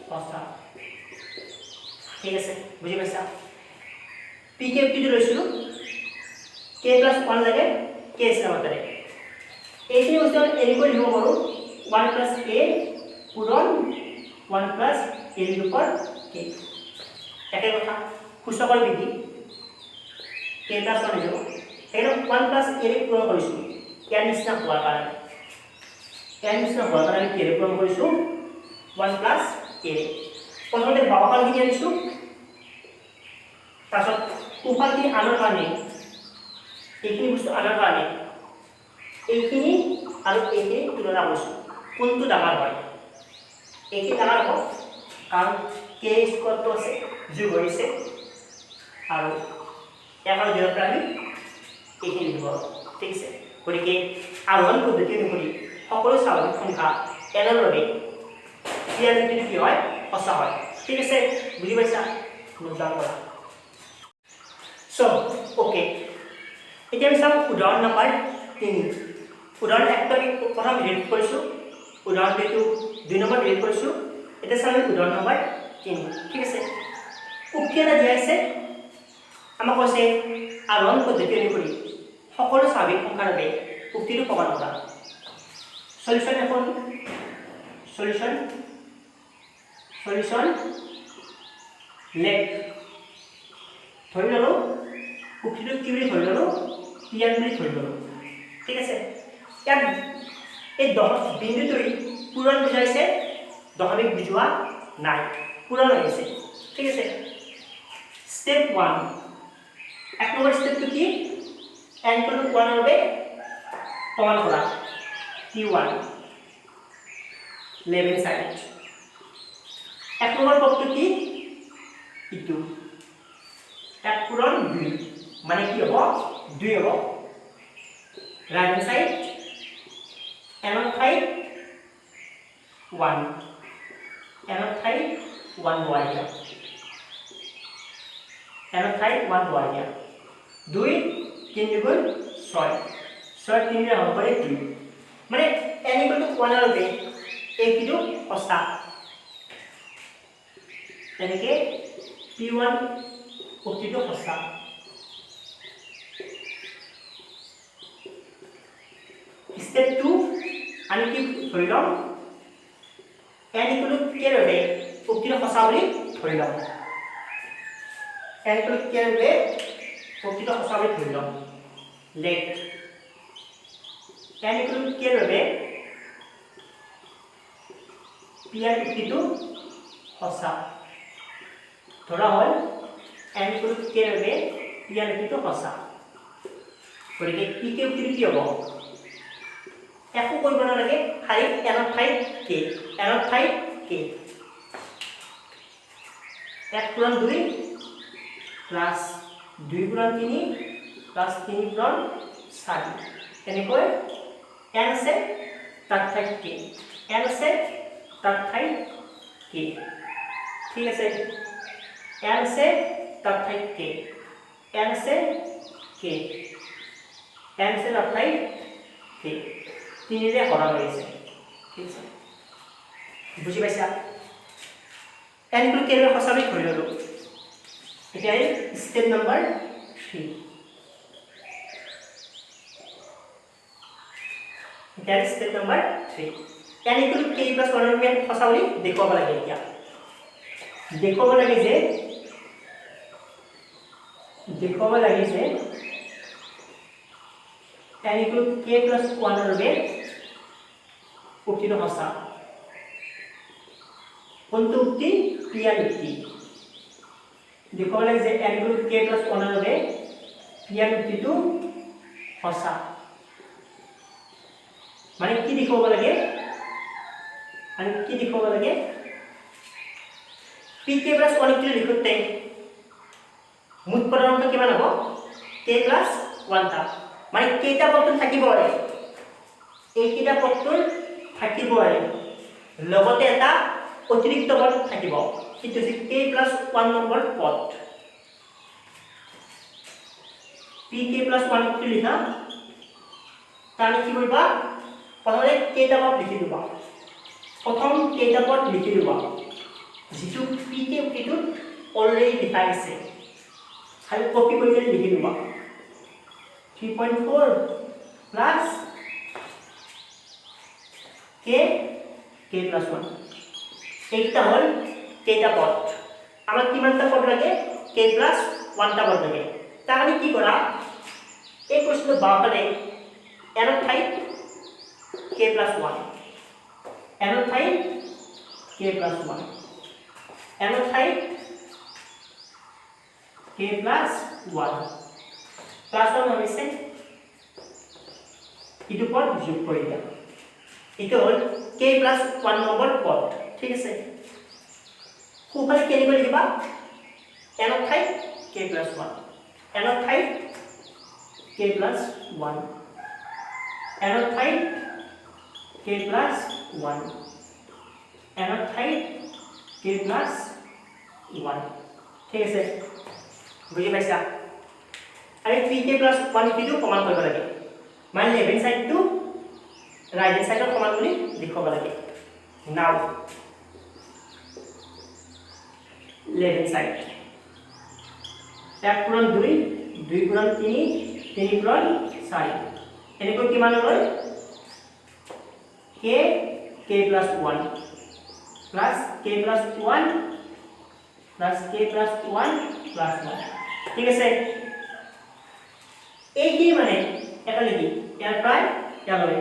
সঁচা ঠিক আছে বুজি পাইছা pk কিটো লৈছিলোঁ k + 1 লাগে k হিচাপে এইখিনি বস্তু এনেকৈ লিখিব পাৰোঁ 1 + a পূৰণ 1 + a ৰ ওপৰত k একে কথা সূচকৰ বিধি k + 1 হৈ যাব এখানে 1 + a ৰে পূৰণ কৰিছোঁ ইয়াৰ নিচিনা হোৱাৰ কাৰণে আমি k ৰে পূৰণ কৰিছোঁ 1 + a প্ৰথমতে বাওঁফালখিনি আনিছোঁ তাৰপিছত সোঁফালখিনি আনাৰ কাৰণে এইখিনি বস্তু আনাৰ কাৰণে এইখিনি আৰু এইখিনি তুলনা কৰিছোঁ কোনটো ডাঙৰ হয় এইখিনি ডাঙৰ হ'ব কাৰণ k স্কোয়াৰটো আছে যোগ হৈছে আৰু 1 আৰু 2 পৰা আমি এইখিনি লিখিব ঠিক আছে গতিকে আৰোহণ পদ্ধতি অনুসৰি সকলো স্বাভাৱিক সংখ্যা n ৰ বাবে ইয়াৰ ভিতৰত কি হয় সঁচা হয় ঠিক আছে বুজি পাইছা নোট ডাউন কৰা সো ওকে এতিয়া আমি চাম উদাহৰণ নম্বৰ 3 উদাহৰণ 1 আমি প্ৰথম ৰিড কৰিছোঁ উদাহৰণ 2 নম্বৰ ৰিড কৰিছোঁ এতিয়া চাম উদাহৰণ নম্বৰ 3 ঠিক আছে উক্তি এটা দিয়া আছে আমাক কৈছে আৰোহণ পদ্ধতি অনুসৰি সকলো স্বাভাৱিক সংখ্যাৰ বাবে উক্তিটো প্ৰমাণ কৰা সলিউশন লেট ধৰি ললো উক্তিটো কি বুলি ধৰি ললো pn বুলি ধৰি ললো ঠিক আছে ইয়াত এই বিন্দুটোই পূৰণ বুজাইছে দশমিক বুজোৱা নাই পূৰণ হৈছে ঠিক আছে স্টেপ 1 এক নম্বৰ স্টেপটো কি n = 1 ৰ বাবে প্ৰমাণ কৰা p1 লেফট হ্যান্ড সাইড এক নম্বৰ পদটো কি ইটো 1 পূৰণ 2 মানে কি হ'ব 2 হ'ব ৰাইট হ্যান্ড সাইড n ৰ ঠাইত 1 n ৰ ঠাইত 1 বহাই দিয়া n ৰ ঠাইত 1 বহাই দিয়া 2 3 গুণ 6 6 3 ৰে হৰণ কৰে 2 মানে n = 1 ৰ বাবে এই কিটো সঁচা এনেকে p1 উক্তিটো সঁচা স্টেপ 2 আমি কি ধৰি লম n = k ৰ বাবে উক্তিটো সঁচা বুলি ধৰি লম n = k ৰ বাবে উক্তিটো সঁচা বুলি ধৰি লম লেট n = k ৰ বাবে pn উক্তিটো সঁচা ধৰা হ'ল n = k ৰ বাবে pn উক্তিটো সঁচা গতিকে pk উক্তিটো কি হ'ব একো কৰিব নালাগে খালি n ৰ ঠাইত k n ৰ ঠাইত k 1 পূৰণ 2 প্লাস 2 পূৰণ 3 প্লাস 3 পূৰণ 4 এনেকৈ n আছে তার ঠাইত k n আছে তার ঠাইত k ঠিক আছে n আছে তার ঠাইত k n আছে k n আছে তার ঠাইত k 3 ৰে হৰণ হৈছে ঠিক আছে বুজি পাইছা n = k ৰ সঁচা বুলি ধৰি ললো এতিয়া স্টেপ নম্বৰ 3 এতিয়া স্টেপ নম্বৰ 3 n = k + 1 ৰ বাবে সঁচা বুলি দেখুৱাব লাগে এতিয়া দেখুৱাব লাগে যে n = k + 1 ৰ বাবে উক্তিটো সঁচা কোনটো উক্তি pn উক্তি দেখুৱাব লাগে যে n = k + 1 ৰ বাবে pn উক্তিটো সঁচা মানে কি দেখুৱাব লাগে pk + 1 লিখোতে মুঠ পদাৰ্থ কিমান হ'ব k + 1 টা মানে কেইটা প্ৰটন থাকিব আৰু এইকেইটা প্ৰটন থাকিব আৰু লগতে এটা অতিৰিক্ত পদ থাকিব কিন্তু k + 1 নম্বৰ পদ pk + 1 কি লিখা তাহলে কি কৰিবা প্ৰথমে কেইটা পদ লিখি দিবা প্ৰথম কেইটা পদ লিখি দিবা যেটো pk উক্তিটো অলৰেডি লিখা আছে খালি কপি কৰি লিখি দিবা 3.4 plus k + 1 এইটা হল কেইটা পদ আমার কিমানটা পদ লাগে k + 1 টা পদ লাগে তাহলে কি করা এই প্রশ্ন বাপারে এর ঠাই k + 1 এর ঠাই k + 1 এর ঠাই k + 1 প্লাস 1 হইছে ইটো পদ যোগ কৰি দিয়া ইটো হল k + 1 নম্বৰ পদ ঠিক আছে খুফালে কেনে কৰি দিবা n ঠাই k + 1 n ঠাই k + 1 n ঠাই k + 1 n ঠাই k + 1 ঠিক আছে বুজি পাইছা আমি pk + 1 কিটো প্ৰমাণ কৰিব লাগে মানে left hand side to right hand সাইডৰ সমান বুলি লিখব লাগে নাও লেফট হ্যান্ড সাইড 1 পূৰণ 2 2 পূৰণ 3 3 পূৰণ 4 এনেকৈ কিমান হয় k + 1 plus k + 1 plus k + 1 plus 1 ঠিক আছে এই কি মানে এটা লিখি ইয়াৰ প্ৰায় ইয়ালৈ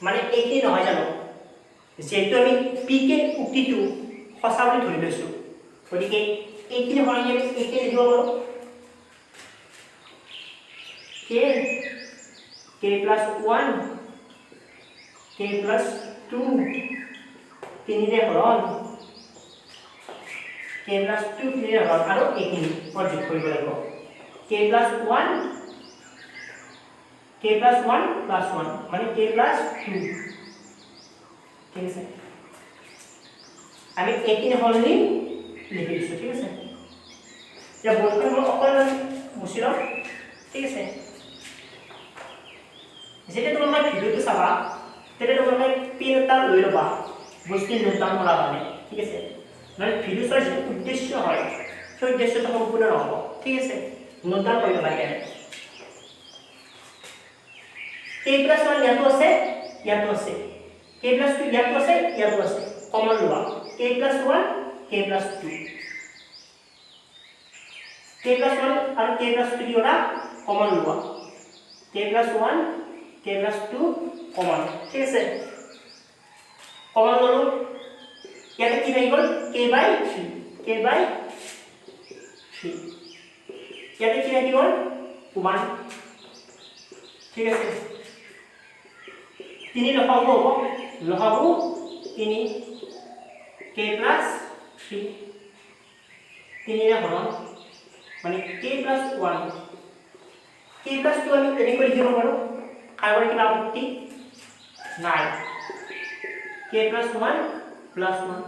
মানে এইটি নহয় জানো যেহেতু আমি pk উক্তিটো সঁচা বুলি ধৰি লৈছো গতিকে এইটি নহয় আমি এইটি লিখিব পাৰো k + 1 k + 2 তিনিৰে হৰণ k + 2 তিনিৰে হৰণ আৰু এইখিনি পদ যোগ কৰিব লাগিব k + 1 k + 1 + 1 মানে k + 2 ঠিক আছে আমি এইখিনি হলনি লিখি দিছো ঠিক আছে এতিয়া বৰ্তমান মই অকল মুছিলো ঠিক আছে যেতিয়া তোমালোকে ভিডিওটো চাবা তেতিয়া তোমালোকে পেন এটা লৈ ল'বা বস্তু নোট ডাউন কৰা কাৰণে ঠিক আছে মানে ভিডিও চোৱাৰ যিটো উদ্দেশ্য হয় সেই উদ্দেশ্যটো সম্পূৰ্ণ নহ'ব ঠিক আছে নোট ডাউন কৰিব লাগে k + 1 ইয়াতো আছে ইয়াতো আছে k + 2 ইয়াতো আছে ইয়াতো আছে কমন লোৱা k + 1 k + 2 k + 1 আৰু k + 2 ওটা কমন লোৱা k + 1 k + 2 কমন ঠিক আছে কমন ললো ইয়াতে কি হৈ গল k/3 ইয়াতে কি হৈ গল 1 ঠিক আছে 3 লসাগু হ'ব লসাগু 3 k + 3 3ৰে হৰণ মানে k + 1 k + 2 আমি এনেকৈ লিখিব পাৰো কাৰোবাৰ কিবা আপত্তি নাই k + 1 + 1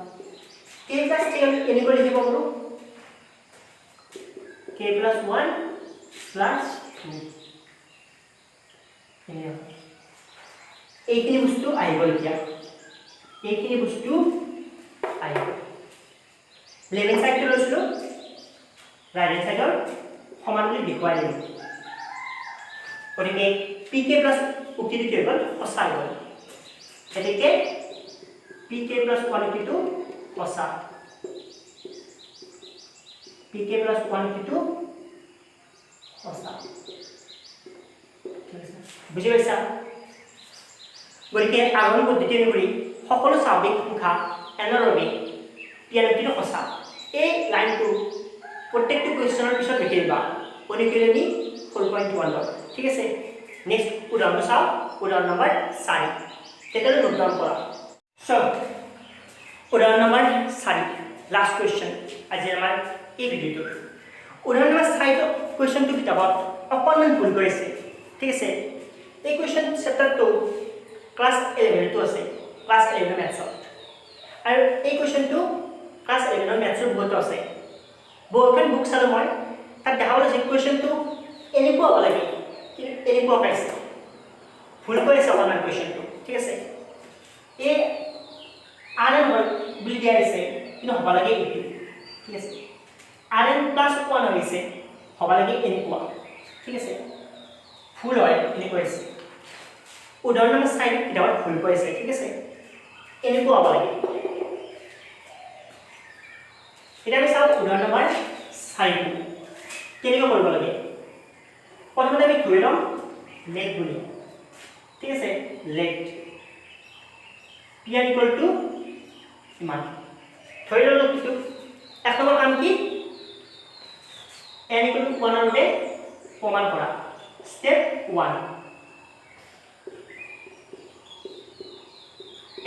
k + 3 আমি এনেকৈ লিখিব পাৰো k + 1 + 2 এইখিনি বস্তু আহিব এতিয়া এইখিনি বস্তু আহিব লেফট হ্যান্ড সাইডটো লৈছিলো রাইট হ্যান্ড সাইডৰ সমান বুলি দেখুৱাই দিম গতিকে pk + উক্তিটো কি হ'ল সঁচা হ'ল এতেকে pk + 1 উক্তিটো সঁচা pk + 1 উক্তিটো সঁচা ঠিক আছে বুজি পাইছা গতিকে আগৰ পদ্ধতি অনুসৰি সকলো স্বাভাৱিক সংখ্যা এনৰ বাবে ইয়াৰ উক্তিটো সঁচা এই লাইনটো প্ৰত্যেকটো কোৱেশ্চনৰ পিছত লিখি দিবা অনুশীলনী 4.1 ঠিক আছে নেক্সট উদাহৰণ চাও উদাহৰণ নম্বৰ 4 তেতিয়ালৈ নোট ডাউন কৰা সো উদাহৰণ নম্বৰ 4 লাষ্ট কোৱেশ্চন আজি আমাৰ এই ভিডিওটো উদাহৰণ নম্বৰ 4 কোৱেশ্চনটো কিতাপত অকণমান ভুল কৰিছে ঠিক আছে এই কোৱেশ্চন চেপ্টাৰটো ক্লাছ 11 টো আছে ক্লাছ 11 মেথছত আৰু এই কোৱেশ্চনটো ক্লাছ 11 মেথছৰ বহুত আছে বহুখন বুক চালো মই তাত দেখা পালো যে কোৱেশ্চনটো এনেকুৱা হ'ব লাগে কিন্তু এনেকুৱা পাইছে ভুল কৰিছে অকণমান কোৱেশ্চনটো ঠিক আছে এই rn বুলি দিয়া আছে কিন্তু হ'ব লাগে এইটো ঠিক আছে rn + 1 হৈছে হ'ব লাগে এনেকুৱা ঠিক আছে ভুল হয় এনেকুৱা হৈছে উদাহৰণ নম্বৰ 4 কিতাপত ভুল কৰিছে ঠিক আছে এনেকুৱা হ'ব লাগে এটা আমি চাওঁ উদাহৰণ নম্বৰ 4 কেনেকৈ কৰিব লাগে প্ৰথমতে আমি ধৰি লম লেট বুলি ঠিক আছে লেট p = ইমান ধৰি ললো কিন্তু এক নম্বৰ কাম কি n = 1 ৰ বাবে প্ৰমাণ কৰা স্টেপ 1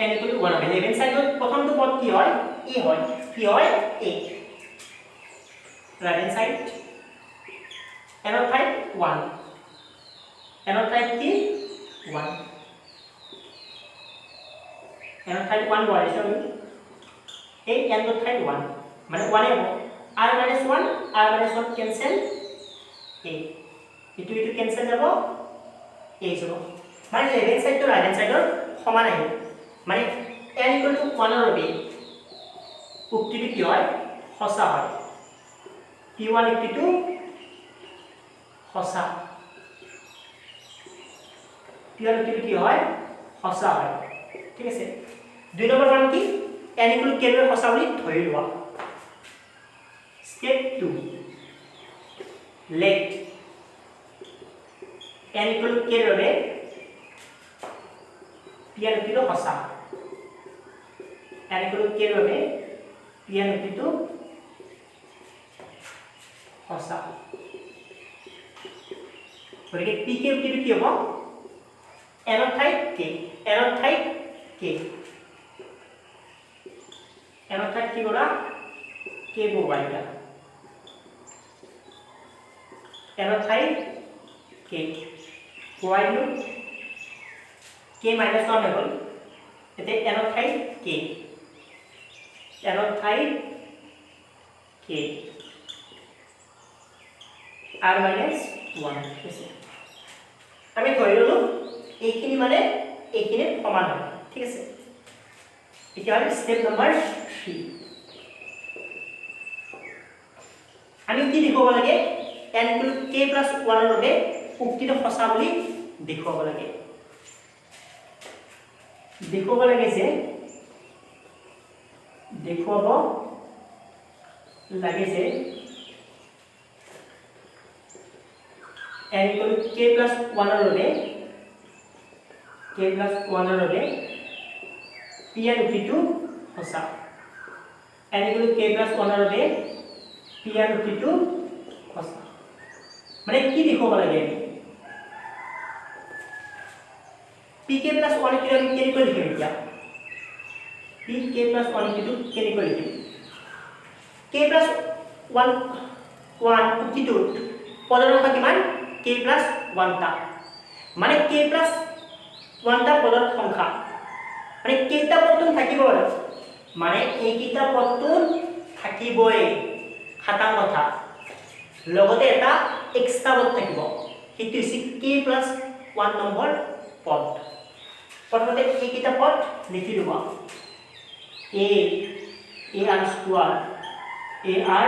n = 1 হবে লেফট সাইডত প্ৰথমটো পদ কি হয় e হয় কি হয় a right hand side n of type 1 n of type কি 1 n of type 1 বহাইছো আমি এই n of type 1 মানে 1 হ'ব r - 1 r - 1 ক্যান্সেল a ইটো ক্যান্সেল যাব a যাব মানে লেফট সাইড তো রাইট হ্যান্ড সাইডৰ সমান আহিব মানে n = 1 ৰ বাবে উক্তিটো কি হয় সঁচা হয় p1 উক্তিটো সঁচা p1 উক্তিটো কি হয় সঁচা হয় ঠিক আছে দুই নম্বৰ কাম কি n = k ৰ সঁচা বুলি ধৰি লোৱা স্টেপ 2 let n = k ৰ বাবে p1 উক্তিটো সঁচা n = k ৰ বাবে p1 উক্তিটো সঁচা গতিকে pk উক্তিটো কি হ'ব n of type k n of type k n of type কি কৰা k বহাইলা n of type k বহাইলো k - 1 হৈ গ'ল এতে n of type k n of type k r - 1 আছে আমি ধৰি ললো এইখিনি মানে এইখিনিৰ সমান হয় ঠিক আছে এতিয়া হল স্টেপ নম্বৰ 3 আমি কি দেখুৱাব লাগে n = k + 1 ৰ বাবে উক্তিটো সঁচা বুলি দেখুৱাব লাগে যে দেখুৱাব লাগে যে n = k + 1 ৰ বাবে p1 উক্তিটো সঁচা n = k + 1 ৰ বাবে p1 উক্তিটো সঁচা মানে কি দেখুৱাব লাগে pk + 1 ক আমি কেনেকৈ লিখিম এতিয়া pk + 1 উক্তিটো কেনেকৈ লিখিম k + 1 উক্তিটো পদৰ সংখ্যা কিমান k + 1 টা মানে k + 1 টা পদৰ সংখ্যা মানে কেইটা পদটোন থাকিব মানে এইকেইটা পদটোন থাকিবই খাটাং কথা লগতে এটা এক্সট্ৰা পদ থাকিব সেইটো হৈছে k + 1 নম্বৰ পদ প্ৰথমতে এইকেইটা পদ লিখি দিব a r square ar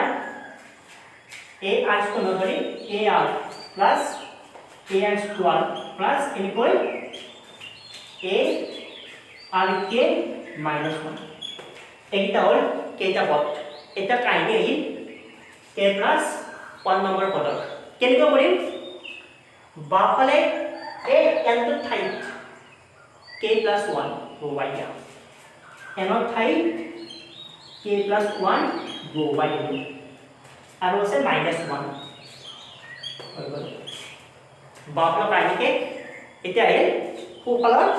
square ধৰি ar plus an square plus এনেকৈ a r k minus 1 এইটা হল কেইটা পদ এটা কাহিনী আহিল k plus 1 নম্বৰ পদৰ কেনেকৈ কৰিম বাফালে এই n টো ঠাইত k plus 1 বহাই দিয়া n ৰ ঠাইত k plus 1 বহাই দিম আৰু আছে -1 হৈ গ'ল বাফালৰ কাহিনীকে এতিয়া আহিল সোঁফালৰ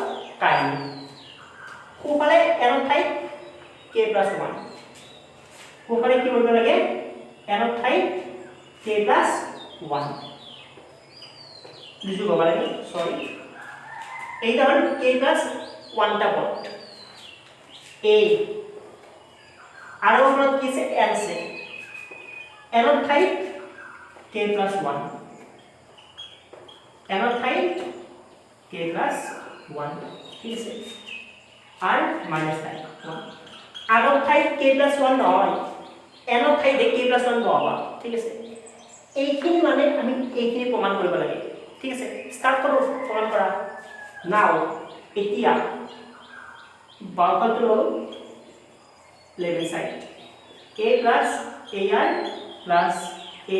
কাহিনী সোঁফালে n ৰ ঠাইত k plus 1 সোঁফালে কি কৰিব লাগে n ৰ ঠাইত k k plus 1 দুজু গবা লাগি সৰি এইটা হল k plus 1 টা পদ a আৰ ওপৰত কি আছে n আছে n ৰ ঠাইত k plus 1 n ৰ ঠাইত k plus 1 ঠিক আছে আৰ minus 1 আৰ ৰ ঠাইত k plus 1 নহয় n ৰ ঠাইত k plus 1 নহবা ঠিক আছে এইখিনি মানে আমি এইখিনি প্ৰমাণ কৰিব লাগে ঠিক আছে স্টার্ট করো প্রমাণ করা নাও এতিয়া বাউকালটো লও level side a plus ar plus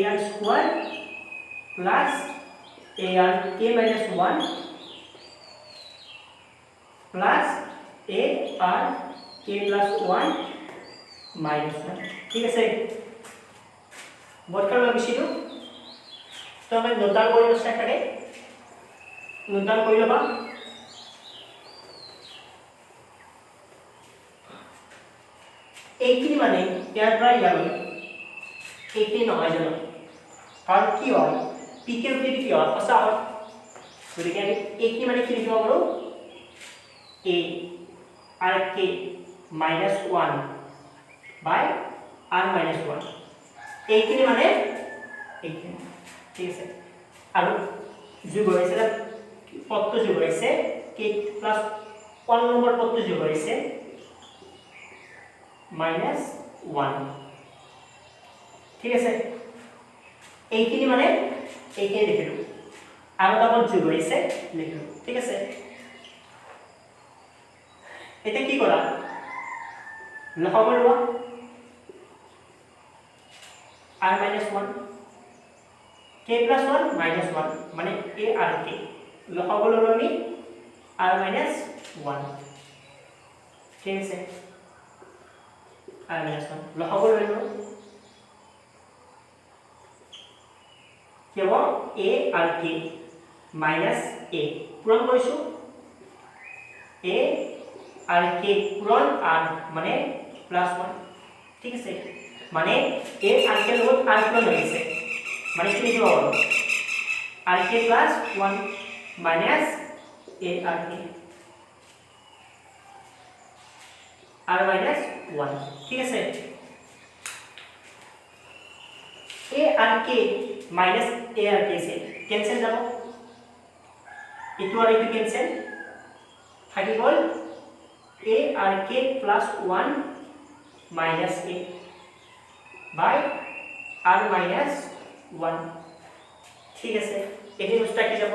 ar square plus ar k minus 1 plus ar k plus 1 minus 1 ঠিক আছে বটকার বিষয়টো তো আমি নোটাল কৰি লৈছো এখানে নোটাল কৰি লবা এইখিনি মানে ইয়াৰ পৰা ইয়ালৈ এইখিনি নহয় জানো কাৰণ কি হয় পিকে উঠি কি হয় সঁচা হয় গতিকে আমি এইখিনি মানে কি লিখিব পাৰো a r k minus 1 by r minus 1 এইখিনি মানে এইখিনি ঠিক আছে আৰু যোগ হৈছে পদটো যোগ হৈছে k plus 1 নম্বৰ পদটো যোগ হৈছে minus 1 ঠিক আছে এইখিনি মানে এইখিনি লিখিলো আৰু তাৰপৰ যোগ হৈছে লিখিলো ঠিক আছে এটা কি কৰা লসাগু লোৱা r minus 1 k plus 1 minus 1 মানে a r k লসাগু ললো আমি r minus 1 ঠিক আছে r minus 1 লসাগু ললো cab a r k minus a পূরণ কৰিছো a r k পূরণ r মানে plus 1 ঠিক আছে মানে a r k লগত r পূরণ হৈছে মানে কি লিখিব পাৰো r k plus 1 minus a r k r minus 1 ঠিক আছে a r k minus a r k say cancel যাব इतो और इतो कैंसिल থাকি গল a r k plus 1 minus a by r minus 1 ঠিক আছে এটি উস্তা কি যাব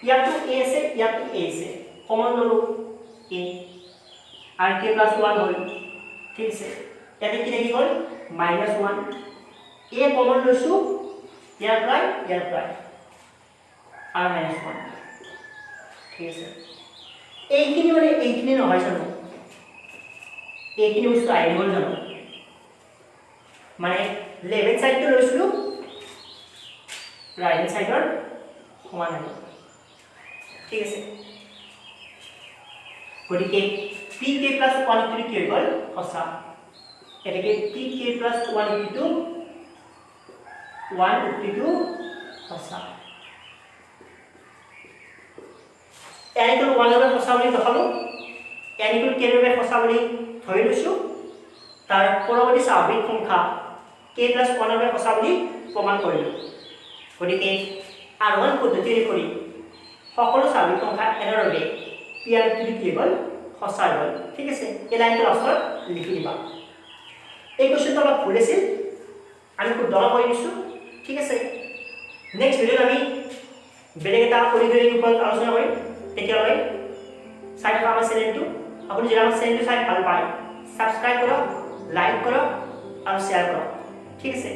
या तो a से या तो a say common low a r k plus 1 হল ঠিক আছে ইয়াতে কি লাগি গল minus 1 a কমন লৈছো ইয়াৰ পৰা r minus 1 ঠিক আছে এইখিনি মানে এইখিনি নহয় জানো এইখিনি বস্তু আইডি হল জানো মানে লেফট সাইডটো লৈছো রাইট সাইডৰ সমান হ'ব ঠিক আছে গতিকে pk plus 1 টো কি হৈ গল সঁচা এটাকে pk plus 1 টো 1 to সঁচা n equal 1 এর সঁচা বলি দেখালো n equal k এর সঁচা বলি ধৰি লৈছো তাৰ পৰৱৰ্তী স্বাভাৱিক সংখ্যা k plus 1 এৰ সঁচা বলি প্ৰমাণ কৰিলো গতিকে আৰোহণ পদ্ধতিৰে কৰি সকলো স্বাভাৱিক সংখ্যা n এর বাবে p r q কি হ'ল সঁচা হ'ল ঠিক আছে এই লাইনটো লাষ্টত লিখি দিবা এই কোশ্চেনটো অলপ ভুল আছিল আমি শুদ্ধ কৰি দিছো ঠিক আছে নেক্সট ভিডিওত আমি বেলেগ এটা অলিগৰিৰ ওপৰত আলোচনা কৰিম তেতিয়ালৈ চাই থাকা আমাৰ চেনেলটো আপুনি যদি আমাৰ চেনেলটো চাই ভাল পায় সাবস্ক্ৰাইব কৰক লাইক কৰক আৰু শ্বেয়াৰ কৰক ঠিক আছে